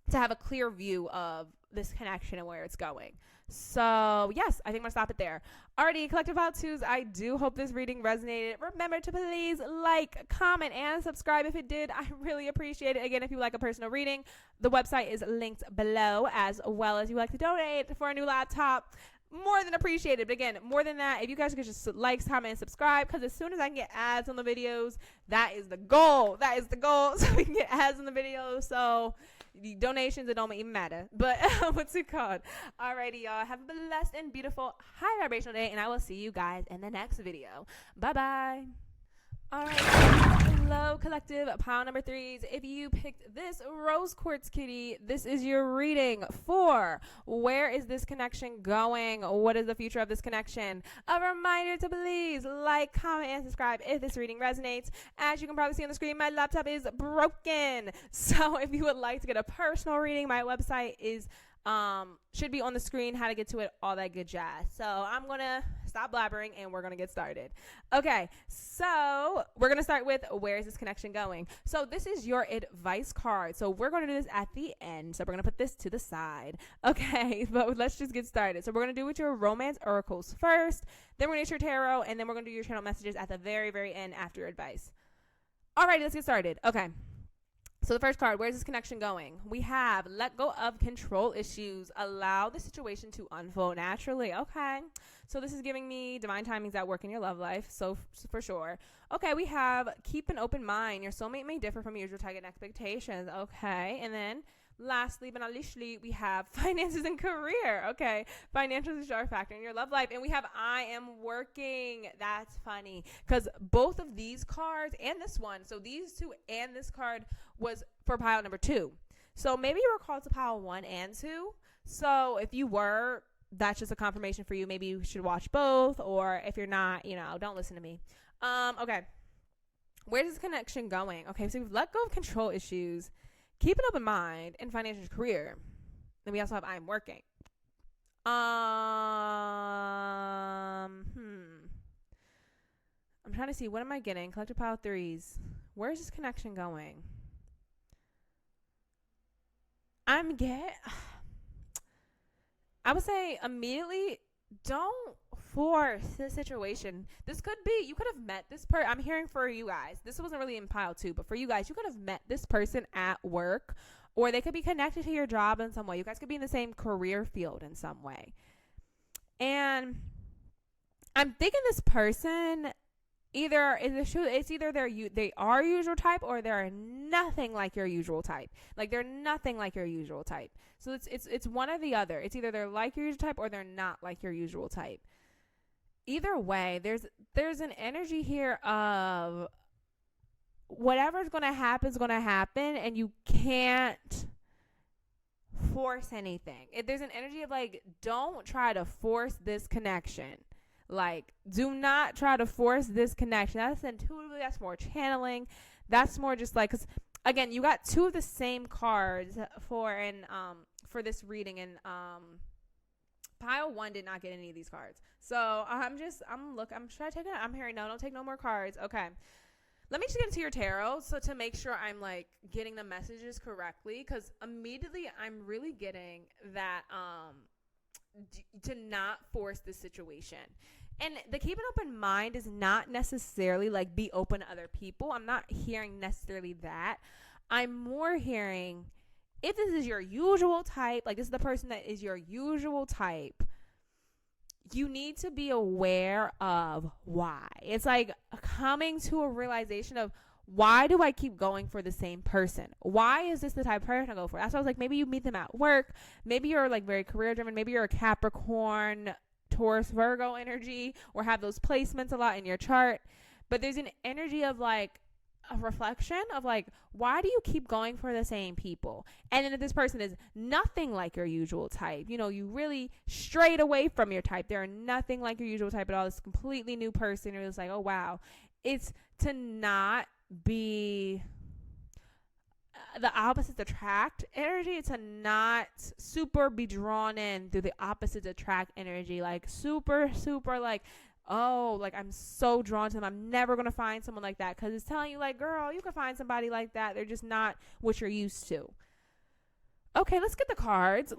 to have a clear view of this connection and where it's going. So, yes, I think I'm going to stop it there. Alrighty, Collective Pile 2s, I do hope this reading resonated. Remember to please like, comment, and subscribe if it did. I really appreciate it. Again, if you like a personal reading, the website is linked below, as well as you like to donate for a new laptop. More than appreciated. But again, more than that, if you guys could just like, comment, and subscribe, because as soon as I can get ads on the videos, that is the goal. So we can get ads on the videos. So the donations, it don't even matter. But what's it called? Alrighty, y'all. Have a blessed and beautiful high vibrational day, and I will see you guys in the next video. Bye-bye. Alright, hello collective pile number 3s. If you picked this rose quartz kitty, this is your reading for where is this connection going? What is the future of this connection? A reminder to please like, comment, and subscribe if this reading resonates. As you can probably see on the screen, my laptop is broken. So if you would like to get a personal reading, my website is should be on the screen, how to get to it, all that good jazz. So I'm gonna stop blabbering and we're gonna get started. Okay, so we're gonna start with where is this connection going? So this is your advice card. So we're gonna do this at the end. So we're gonna put this to the side. Okay, but let's just get started. So we're gonna do with your romance oracles first, then we're gonna get your tarot, and then we're gonna do your channel messages at the very, very end after your advice. Alright, let's get started. Okay. So the first card, where's this connection going? We have let go of control issues. Allow the situation to unfold naturally. Okay. So this is giving me divine timings at work in your love life. So for sure. Okay. We have keep an open mind. Your soulmate may differ from usual target expectations. Okay. And then lastly, but not leastly, we have finances and career. Okay. Financials is a factor in your love life. And we have I am working. That's funny because both of these cards and this one, so these two and this card was for pile number 2. So maybe you were called to pile 1 and 2. So if you were, that's just a confirmation for you. Maybe you should watch both, or if you're not, don't listen to me. Okay. Where's this connection going? Okay. So we've let go of control issues. Keep an open mind in financial career. Then we also have I'm working. I'm trying to see, what am I getting? Collective pile 3s. Where's this connection going? I would say immediately don't force the situation. This could be, you could have met this person. I'm hearing for you guys. This wasn't really in pile 2, but for you guys, you could have met this person at work, or they could be connected to your job in some way. You guys could be in the same career field in some way. And I'm thinking this person they are usual type, or they're nothing like your usual type. Like they're nothing like your usual type. So it's one or the other. It's either they're like your usual type or they're not like your usual type. Either way, there's an energy here of whatever's going to happen is going to happen, and you can't force anything. If there's an energy of like, don't try to force this connection. Like, do not try to force this connection. That's intuitively, that's more channeling. That's more just like, because again, you got two of the same cards for this reading, and pile one did not get any of these cards. So I'm hearing no, don't take no more cards. Okay. Let me just get into your tarot so to make sure I'm like getting the messages correctly, because immediately I'm really getting that to not force the situation. And the keep an open mind is not necessarily like be open to other people. I'm not hearing necessarily that. I'm more hearing, if this is your usual type, like this is the person that is your usual type, you need to be aware of why. It's like coming to a realization of, why do I keep going for the same person? Why is this the type of person I go for? That's why I was like, maybe you meet them at work. Maybe you're like very career driven. Maybe you're a Capricorn, Taurus, Virgo energy, or have those placements a lot in your chart. But there's an energy of like a reflection of like, why do you keep going for the same people? And then if this person is nothing like your usual type, you know, you really strayed away from your type, they're nothing like your usual type at all, this completely new person, you're just like, oh wow. It's to not be the opposites attract energy, to not super be drawn in through the opposites attract energy, like super like, oh, like I'm so drawn to them, I'm never gonna find someone like that, because it's telling you like, girl, you can find somebody like that, they're just not what you're used to. Okay, let's get the cards.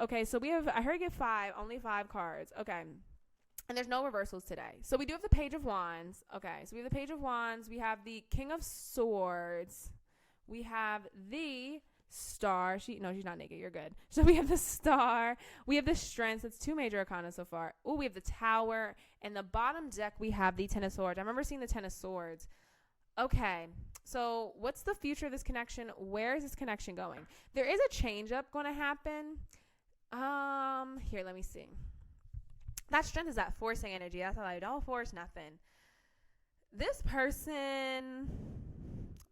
Okay, so we have, I heard you get only 5 cards. Okay, and there's no reversals today. So we do have the Page of Wands. Okay, so we have the Page of Wands, we have the King of Swords, we have the Star. She's not naked, you're good. So we have the Star, we have the Strength. That's 2 major arcana so far. Oh, we have the Tower, and the bottom deck we have the Ten of Swords. I remember seeing the Ten of Swords. Okay, so what's the future of this connection? Where is this connection going? There is a change up going to happen. Here, let me see. That Strength is that forcing energy. That's like, don't force nothing. This person,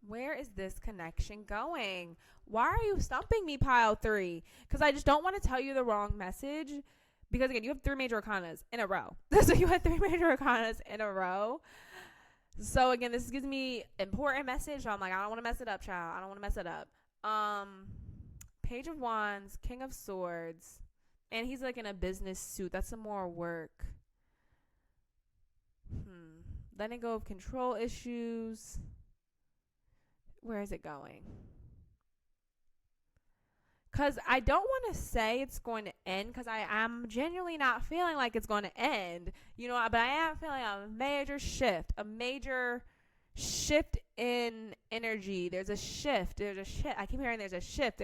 where is this connection going? Why are you stumping me, pile 3? Because I just don't want to tell you the wrong message. Because again, you have 3 major arcanas in a row. So you had 3 major arcanas in a row. So again, this gives me important message. So I'm like, I don't want to mess it up, child. I don't want to mess it up. Page of Wands, King of Swords, and he's like in a business suit. That's some more work. Letting go of control issues. Where is it going? Because I don't want to say it's going to end, because I am genuinely not feeling like it's going to end, you know, but I am feeling a major shift in energy. There's a shift. I keep hearing there's a shift.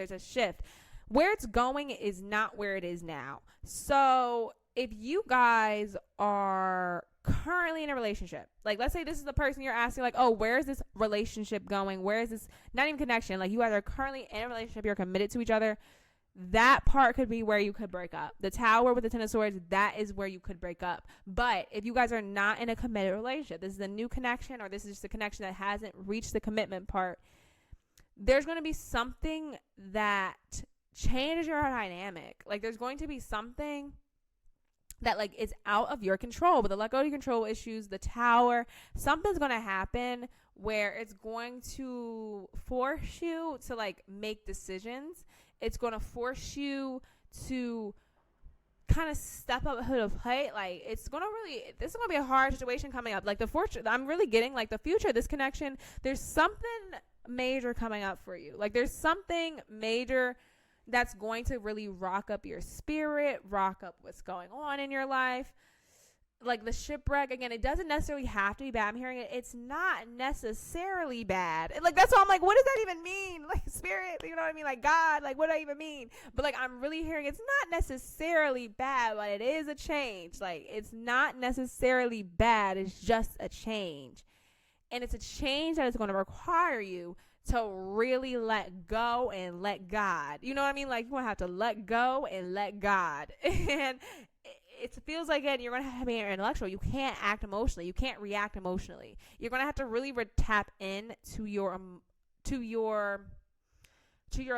Where it's going is not where it is now. So if you guys are currently in a relationship, like let's say this is the person you're asking, like, oh, where is this relationship going? Where is this, not even connection, like you guys are currently in a relationship, you're committed to each other, that part could be where you could break up. The Tower with the Ten of Swords, that is where you could break up. But if you guys are not in a committed relationship, this is a new connection, or this is just a connection that hasn't reached the commitment part, there's going to be something that changes your dynamic. Like there's going to be something that like is out of your control. But the let go of your control issues, the Tower, something's going to happen where it's going to force you to like make decisions. It's going to force you to kind of step up to the plate. Like this is going to be a hard situation coming up. Like I'm really getting like the future, this connection, there's something major coming up for you. Like there's something major that's going to really rock up your spirit, rock up what's going on in your life. Like the shipwreck, again, it doesn't necessarily have to be bad. I'm hearing it's not necessarily bad. Like that's why I'm like, what does that even mean? Like spirit, you know what I mean? Like God, like what do I even mean? But like I'm really hearing it's not necessarily bad, but it is a change. Like it's not necessarily bad, it's just a change. And it's a change that is going to require you to really let go and let God. You know what I mean? Like you're going to have to let go and let God. And it feels like it. You're going to have to be intellectual. You can't act emotionally. You can't react emotionally. You're going to have to really tap in to your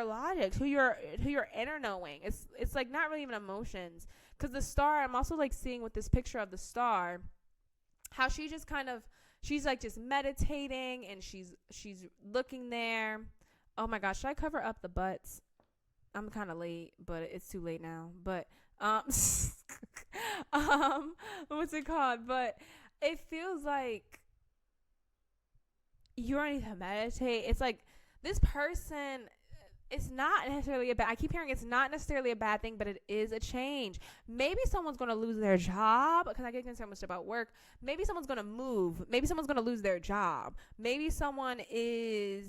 logic, to your inner knowing. It's like not really even emotions. Because the star, I'm also like seeing with this picture of the star, how she just kind of, she's like just meditating and she's looking there. Oh my gosh, should I cover up the butts? I'm kind of late, but it's too late now. But what's it called? But it feels like you don't need to meditate. It's like this person, it's not necessarily a bad, I keep hearing it's not necessarily a bad thing, but it is a change. Maybe someone's going to lose their job, because I get concerned much about work. Maybe someone's going to move. Maybe someone's going to lose their job. Maybe someone is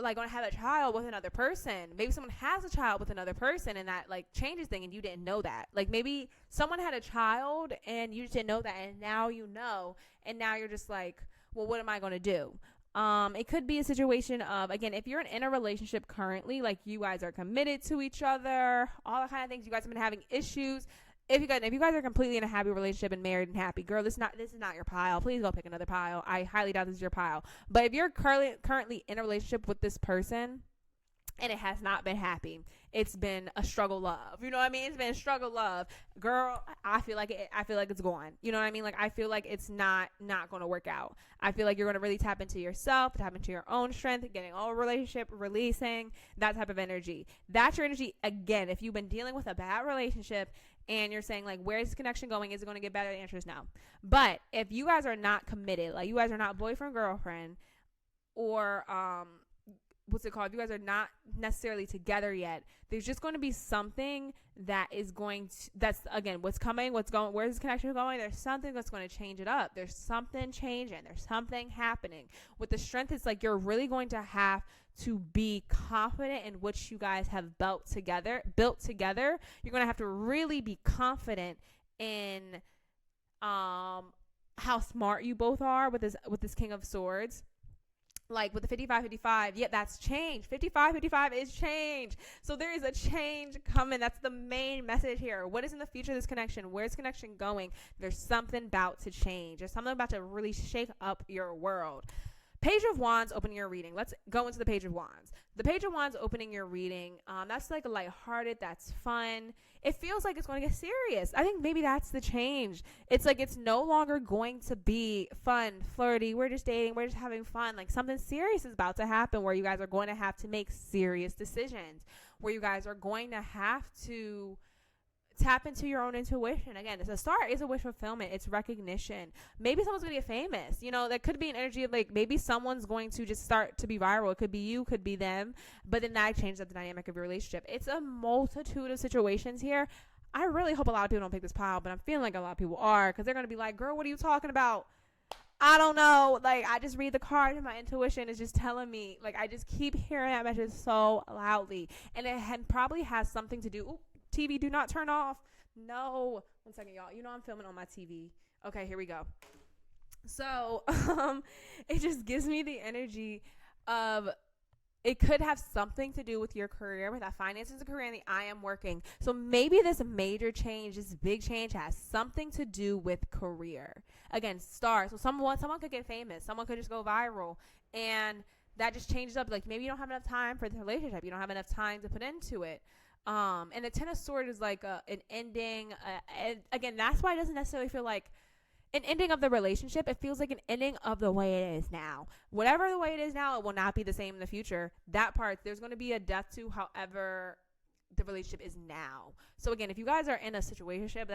like going to have a child with another person. Maybe someone has a child with another person, and that like changes things, and you didn't know that. Like maybe someone had a child and you just didn't know that, and now you know, and now you're just like, well, what am I going to do? It could be a situation of, again, if you're in a relationship currently, like you guys are committed to each other, all the kind of things, you guys have been having issues. If you guys are completely in a happy relationship and married and happy, girl, this is not your pile. Please go pick another pile. I highly doubt this is your pile. But if you're currently in a relationship with this person and it has not been happy, it's been a struggle love. You know what I mean? It's been a struggle love. Girl, I feel like it's gone. You know what I mean? Like I feel like it's not going to work out. I feel like you're going to really tap into yourself, tap into your own strength, getting all relationship, releasing that type of energy. That's your energy. Again, if you've been dealing with a bad relationship and you're saying like, where's this connection going? Is it going to get better? The answer is no. But if you guys are not committed, like you guys are not boyfriend, girlfriend, or what's it called? If you guys are not necessarily together yet, there's just going to be something that is going to, that's again, what's coming, what's going, where's this connection going? There's something that's going to change it up. There's something changing. There's something happening. With the strength, it's like you're really going to have to be confident in what you guys have built together. You're going to have to really be confident in how smart you both are with this King of Swords. Like with the 55-55, yeah, that's change. 55-55 is change. So there is a change coming. That's the main message here. What is in the future of this connection? Where's connection going? There's something about to change. There's something about to really shake up your world. Page of Wands opening your reading. Let's go into the Page of Wands. The Page of Wands opening your reading. That's like lighthearted. That's fun. It feels like it's going to get serious. I think maybe that's the change. It's like it's no longer going to be fun, flirty. We're just dating. We're just having fun. Like something serious is about to happen where you guys are going to have to make serious decisions, where you guys are going to have to tap into your own intuition. Again, it's a star. It's a wish fulfillment. It's recognition. Maybe someone's going to get famous. You know, that could be an energy of like maybe someone's going to just start to be viral. It could be you, could be them. But then that changes up the dynamic of your relationship. It's a multitude of situations here. I really hope a lot of people don't pick this pile, but I'm feeling like a lot of people are, because they're going to be like, girl, what are you talking about? I don't know. Like, I just read the card and my intuition is just telling me. Like, I just keep hearing that message so loudly. And it probably has something to do. Ooh, TV, do not turn off. No. 1 second, y'all. You know I'm filming on my TV. Okay, here we go. So, it just gives me the energy of it could have something to do with your career, with that finances and career, and the I am working. So maybe this major change, this big change has something to do with career. Again, stars. So someone could get famous. Someone could just go viral. And that just changes up. Like maybe you don't have enough time for the relationship. You don't have enough time to put into it. And the Ten of Swords is like an ending. And again, that's why it doesn't necessarily feel like an ending of the relationship. It feels like an ending of the way it is now. Whatever the way it is now, it will not be the same in the future. That part, there's going to be a death to however the relationship is now. So again, if you guys are in a situationship,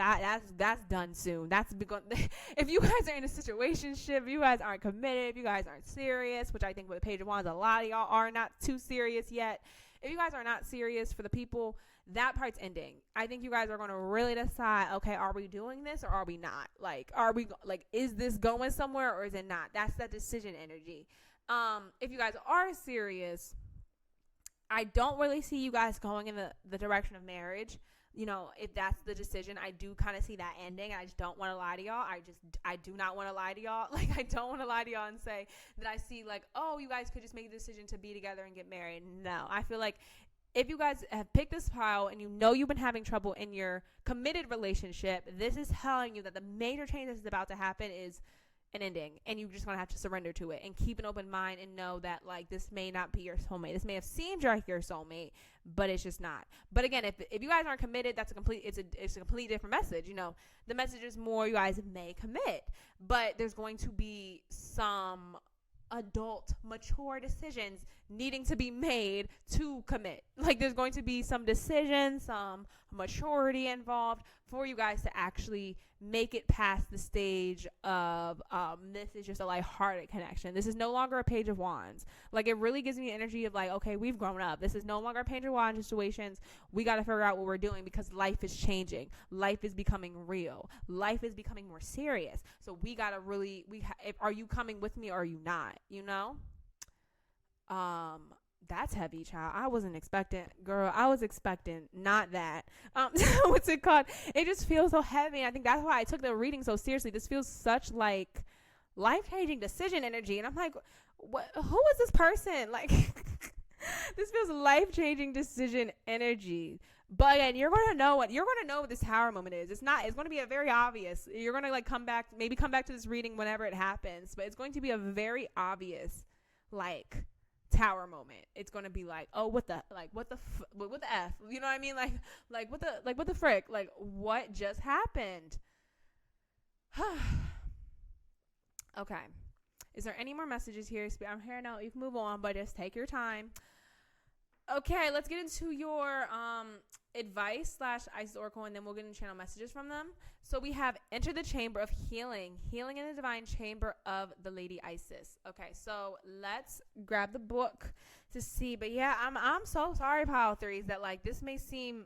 that's done soon. If you guys are in a situationship, you guys aren't committed, if you guys aren't serious, which I think with the Page of Wands, a lot of y'all are not too serious yet. If you guys are not serious, for the people, that part's ending. I think you guys are going to really decide, okay, are we doing this or are we not? Like, is this going somewhere or is it not? That's that decision energy. If you guys are serious, I don't really see you guys going in the direction of marriage. You know, if that's the decision, I do kind of see that ending. I just don't want to lie to y'all. I do not want to lie to y'all. Like, I don't want to lie to y'all and say that I see like, oh, you guys could just make a decision to be together and get married. No, I feel like if you guys have picked this pile and you know you've been having trouble in your committed relationship, this is telling you that the major change that's about to happen is an ending, and you're just gonna have to surrender to it and keep an open mind and know that like this may not be your soulmate. This may have seemed like your soulmate, but it's just not. But again, if you guys aren't committed, that's it's a complete different message. You know, the message is more you guys may commit, but there's going to be some adult, mature decisions needing to be made to commit. Like there's going to be some decisions, some maturity involved for you guys to actually make it past the stage of this is just a lighthearted connection. This is no longer a page of wands. Like it really gives me the energy of like, okay, we've grown up. This is no longer a page of wands situations. We got to figure out what we're doing because life is changing. Life is becoming real. Life is becoming more serious. So we got to really, are you coming with me or are you not? You know? That's heavy, child. I wasn't expecting, girl. I was expecting not that. What's it called? It just feels so heavy. And I think that's why I took the reading so seriously. This feels such like life-changing decision energy. And I'm like, what? Who is this person? Like, this feels life-changing decision energy. But again, you're going to know what this tower moment is. It's going to be a very obvious. You're going to like come back to this reading whenever it happens. But it's going to be a very obvious, like, tower moment. It's gonna be like, oh, what the f, you know what I mean? Like what the frick? Like what just happened? Okay. Is there any more messages here? I'm here now. You can move on, but just take your time. Okay, let's get into your advice / Isis Oracle, and then we'll get into channel messages from them. So we have enter the chamber of healing in the divine chamber of the Lady Isis. Okay, so let's grab the book to see. But yeah, I'm so sorry, pile threes, that like this may seem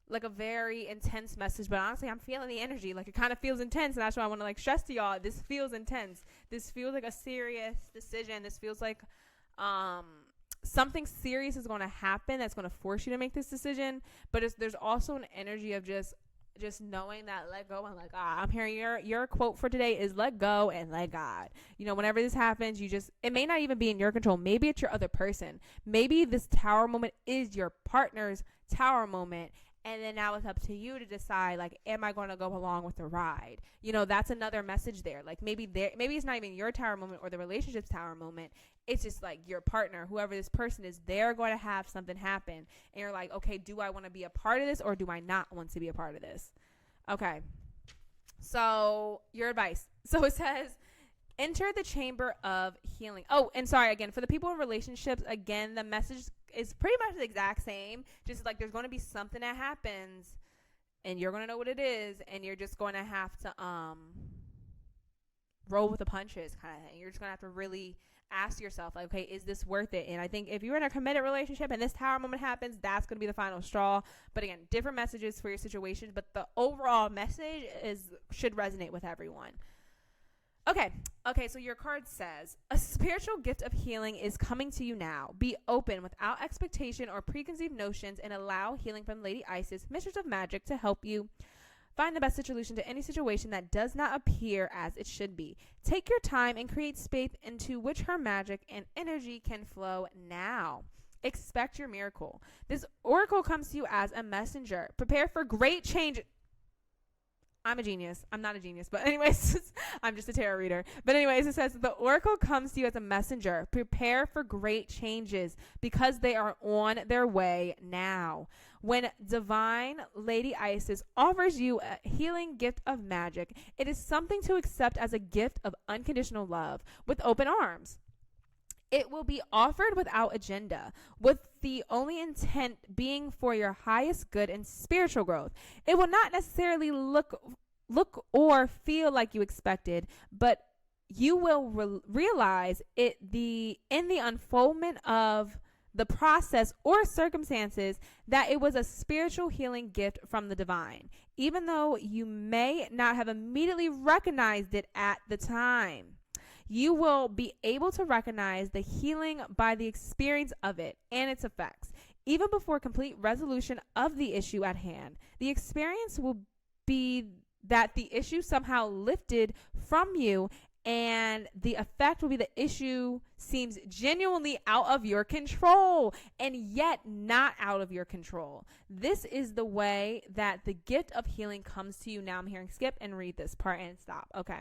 like a very intense message, but honestly, I'm feeling the energy. Like it kind of feels intense, and that's why I want to like stress to y'all. This feels intense. This feels like a serious decision. This feels like something serious is going to happen that's going to force you to make this decision. But there's also an energy of just knowing that let go and let God. I'm hearing your quote for today is let go and let God. You know, whenever this happens, it may not even be in your control. Maybe it's your other person. Maybe this tower moment is your partner's tower moment. And then now it's up to you to decide, like, am I going to go along with the ride? You know, that's another message there. Like, maybe it's not even your tower moment or the relationship's tower moment. It's just, like, your partner, whoever this person is, they're going to have something happen. And you're like, okay, do I want to be a part of this or do I not want to be a part of this? Okay. So, your advice. So, it says, enter the chamber of healing. Oh, and sorry, again, for the people in relationships, again, the message is pretty much the exact same. Just like there's going to be something that happens and you're going to know what it is, and you're just going to have to roll with the punches kind of thing. You're just going to have to really ask yourself, like, okay, is this worth it? And I think if you're in a committed relationship and this tower moment happens, that's going to be the final straw. But again, different messages for your situation, but the overall message should resonate with everyone. Okay, so your card says, a spiritual gift of healing is coming to you now. Be open without expectation or preconceived notions and allow healing from Lady Isis, Mistress of Magic, to help you find the best solution to any situation that does not appear as it should be. Take your time and create space into which her magic and energy can flow now. Expect your miracle. This oracle comes to you as a messenger. Prepare for great change. I'm a genius. I'm not a genius. But anyways, I'm just a tarot reader. But anyways, it says the oracle comes to you as a messenger. Prepare for great changes because they are on their way now. When divine Lady Isis offers you a healing gift of magic, it is something to accept as a gift of unconditional love with open arms. It will be offered without agenda, with the only intent being for your highest good and spiritual growth. It will not necessarily look or feel like you expected, but you will realize in the unfoldment of the process or circumstances that it was a spiritual healing gift from the divine, even though you may not have immediately recognized it at the time. You will be able to recognize the healing by the experience of it and its effects. Even before complete resolution of the issue at hand, the experience will be that the issue somehow lifted from you And the effect will be the issue seems genuinely out of your control and yet not out of your control. This is the way that the gift of healing comes to you. Now I'm hearing skip and read this part and stop. Okay.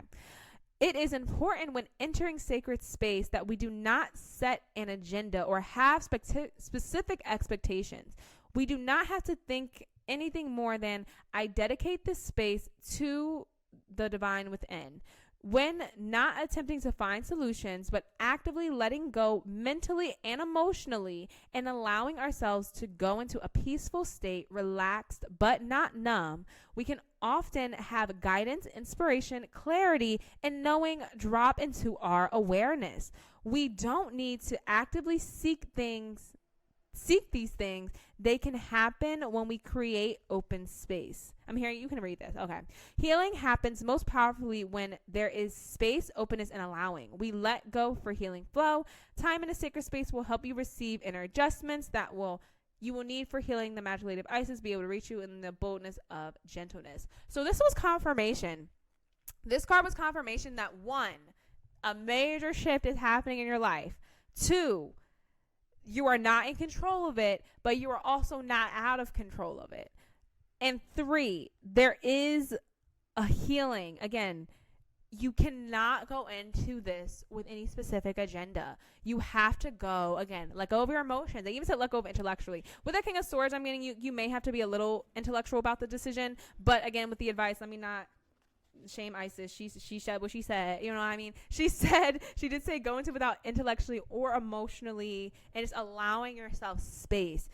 It is important when entering sacred space that we do not set an agenda or have specific expectations. We do not have to think anything more than I dedicate this space to the divine within. When not attempting to find solutions, but actively letting go mentally and emotionally and allowing ourselves to go into a peaceful state, relaxed but not numb, we can often have guidance, inspiration, clarity, and knowing drop into our awareness. We don't need to actively seek these things. They can happen when we create open space. I'm hearing you can read this. Okay. Healing happens most powerfully when there is space, openness, and allowing. We let go for healing flow. Time in a sacred space will help you receive inner adjustments you will need for healing. The magical lady of Isis be able to reach you in the boldness of gentleness. So this was confirmation. This card was confirmation that 1, a major shift is happening in your life. 2, you are not in control of it, but you are also not out of control of it. And 3, there is a healing. Again, you cannot go into this with any specific agenda. You have to go, again, let go of your emotions. They even said let go of intellectually. With that King of Swords, I'm getting you may have to be a little intellectual about the decision. But again, with the advice, let me not shame Isis. She said what she said. You know what I mean? She did say go into it without intellectually or emotionally and just allowing yourself space.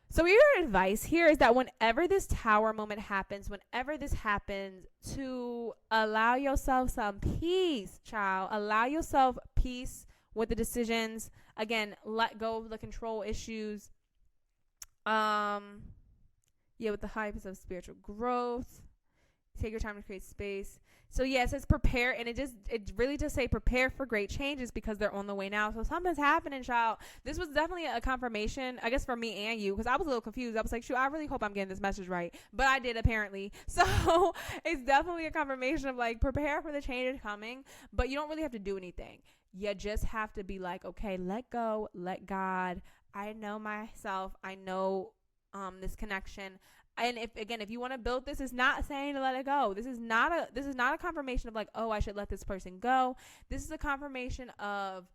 So your advice here is that whenever this tower moment happens, whenever this happens, to allow yourself some peace, child. Allow yourself peace with the decisions. Again, let go of the control issues. With the hype of spiritual growth. Take your time to create space. So yeah, it says prepare, and it really does say prepare for great changes because they're on the way now. So something's happening, child. This was definitely a confirmation, I guess, for me and you, because I was a little confused. I was like, shoot, I really hope I'm getting this message right, but I did apparently. So it's definitely a confirmation of like prepare for the changes coming, but you don't really have to do anything. You just have to be like, okay, let go, let God. I know myself. I know this connection. And if you want to build this, it's not saying to let it go. This is not a confirmation of like, oh, I should let this person go. This is a confirmation of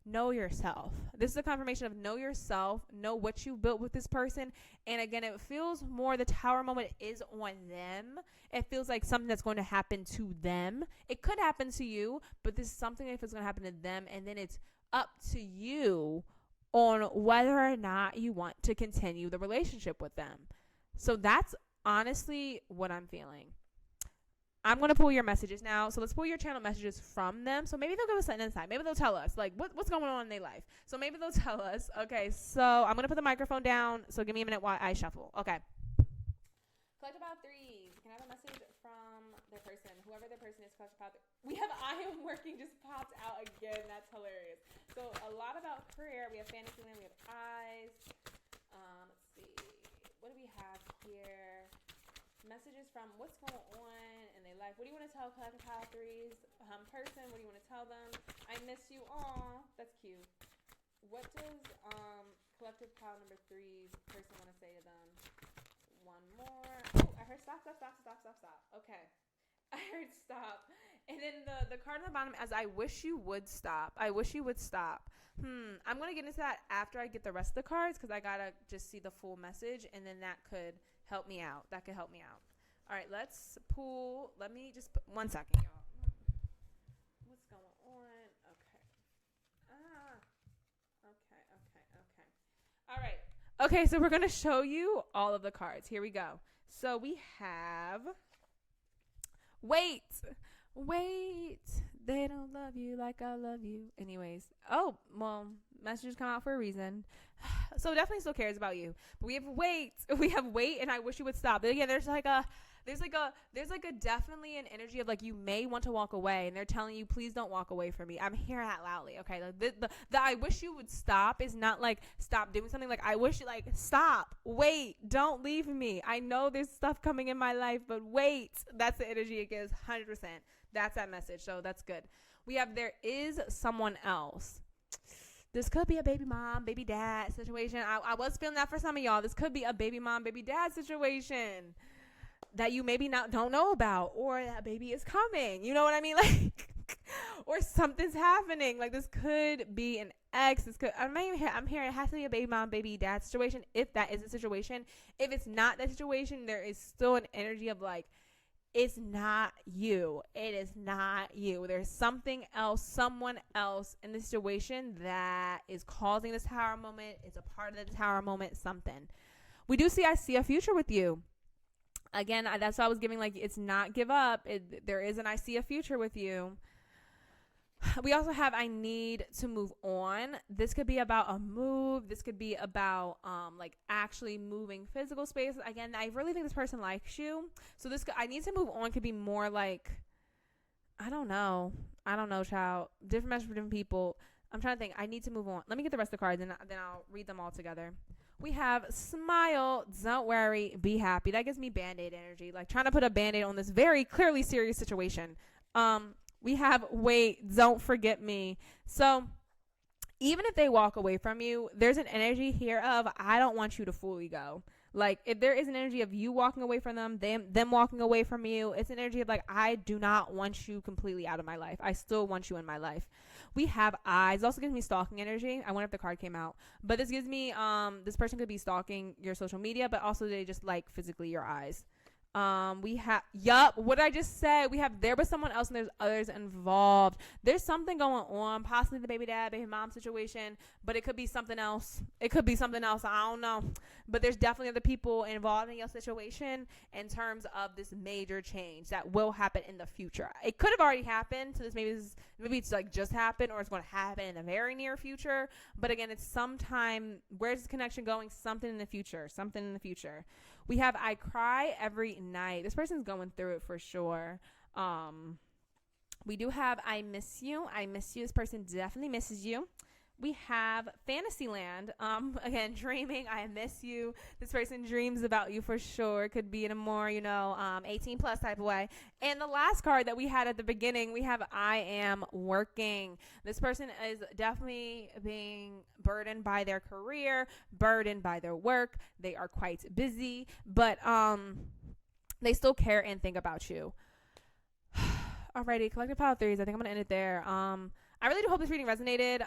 know yourself. This is a confirmation of know yourself, know what you built with this person. And again, it feels more the tower moment is on them. It feels like something that's going to happen to them. It could happen to you, but this is something if it's going to happen to them. And then it's up to you on whether or not you want to continue the relationship with them. So that's honestly what I'm feeling. I'm going to pull your messages now. So let's pull your channel messages from them. So maybe they'll give us an insight. Maybe they'll tell us like what's going on in their life. So maybe they'll tell us. Okay, so I'm going to put the microphone down. So give me a minute while I shuffle. Okay. Collect about 3s. Can I have a message from the person? Whoever the person is, collect about 3. We have I am working just popped out again. That's hilarious. So a lot about prayer. We have fantasy land. We have eyes. Let's see. What do we have here? Messages from what's going on in their life. What do you want to tell collective pile 3s? Person, what do you want to tell them? I miss you. Aw, that's cute. What does collective pile number 3's person want to say to them? One more. Oh, I heard stop. Okay. I heard stop. And then the card on the bottom as I wish you would stop. I wish you would stop. I'm going to get into that after I get the rest of the cards because I got to just see the full message and then that could help me out. All right, let's pull. Let me just put 1 second, y'all. What's going on? Okay. Okay. All right. Okay, so we're going to show you all of the cards. Here we go. So we have Wait. They don't love you like I love you. Anyways. Oh, well, messages come out for a reason. So definitely still cares about you. But we have wait and I wish you would stop. But again, there's definitely an energy of like you may want to walk away and they're telling you please don't walk away from me. I'm hearing that loudly. Okay. The I wish you would stop is not like stop doing something. Like I wish you like stop, wait, don't leave me. I know there's stuff coming in my life, but wait. That's the energy it gives 100%. That's that message. So that's good. We have there is someone else. This could be a baby mom, baby dad situation. I was feeling that for some of y'all. This could be a baby mom, baby dad situation that you maybe don't know about, or that baby is coming. You know what I mean? Like, or something's happening. Like, this could be an ex. This could, I'm hearing it has to be a baby mom, baby dad situation. If that is a situation, if it's not that situation, there is still an energy of like, it's not you. It is not you. There's something else, someone else in the situation that is causing this tower moment. It's a part of the tower moment, something. We do see, I see a future with you. Again, that's why I was giving, like, it's not give up. There is an I see a future with you. We also have I need to move on. This could be about a move. This could be about like actually moving physical space. Again, I really think this person likes you. So I need to move on could be more like, I don't know, child. Different message for different people. I'm trying to think. I need to move on. Let me get the rest of the cards and then I'll read them all together. We have smile, don't worry, be happy. That gives me Band-Aid energy. Like trying to put a Band-Aid on this very clearly serious situation. We have wait, don't forget me. So even if they walk away from you, there's an energy here of I don't want you to fully go. Like if there is an energy of you walking away from them walking away from you, it's an energy of like I do not want you completely out of my life. I still want you in my life. We have eyes. It also gives me stalking energy. I wonder if the card came out. But this gives me this person could be stalking your social media, but also they just like physically your eyes. We have, what I just said, we have there was someone else and there's others involved. There's something going on, possibly the baby dad, baby mom situation, but it could be something else. I don't know. But there's definitely other people involved in your situation in terms of this major change that will happen in the future. It could have already happened. So maybe it's like just happened or it's going to happen in the very near future. But again, it's sometime, where's this connection going? Something in the future. We have I cry every night. This person's going through it for sure. We do have I miss you. This person definitely misses you. We have Fantasyland. Again, dreaming. I miss you. This person dreams about you for sure. Could be in a more, 18 plus type of way. And the last card that we had at the beginning, we have I am working. This person is definitely being burdened by their career, burdened by their work. They are quite busy, but they still care and think about you. Alrighty, collective pile of threes. I think I'm going to end it there. I really do hope this reading resonated.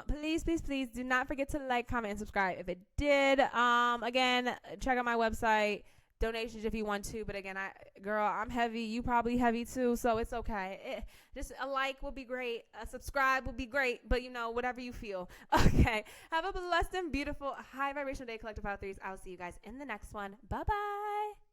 Please do not forget to like, comment, and subscribe if it did. Again, check out my website. Donations if you want to. But again, I'm heavy. You probably heavy too. So it's okay. Just a like will be great. A subscribe will be great. But whatever you feel. Okay. Have a blessed and beautiful high vibrational day, collective pile of threes. I'll see you guys in the next one. Bye-bye.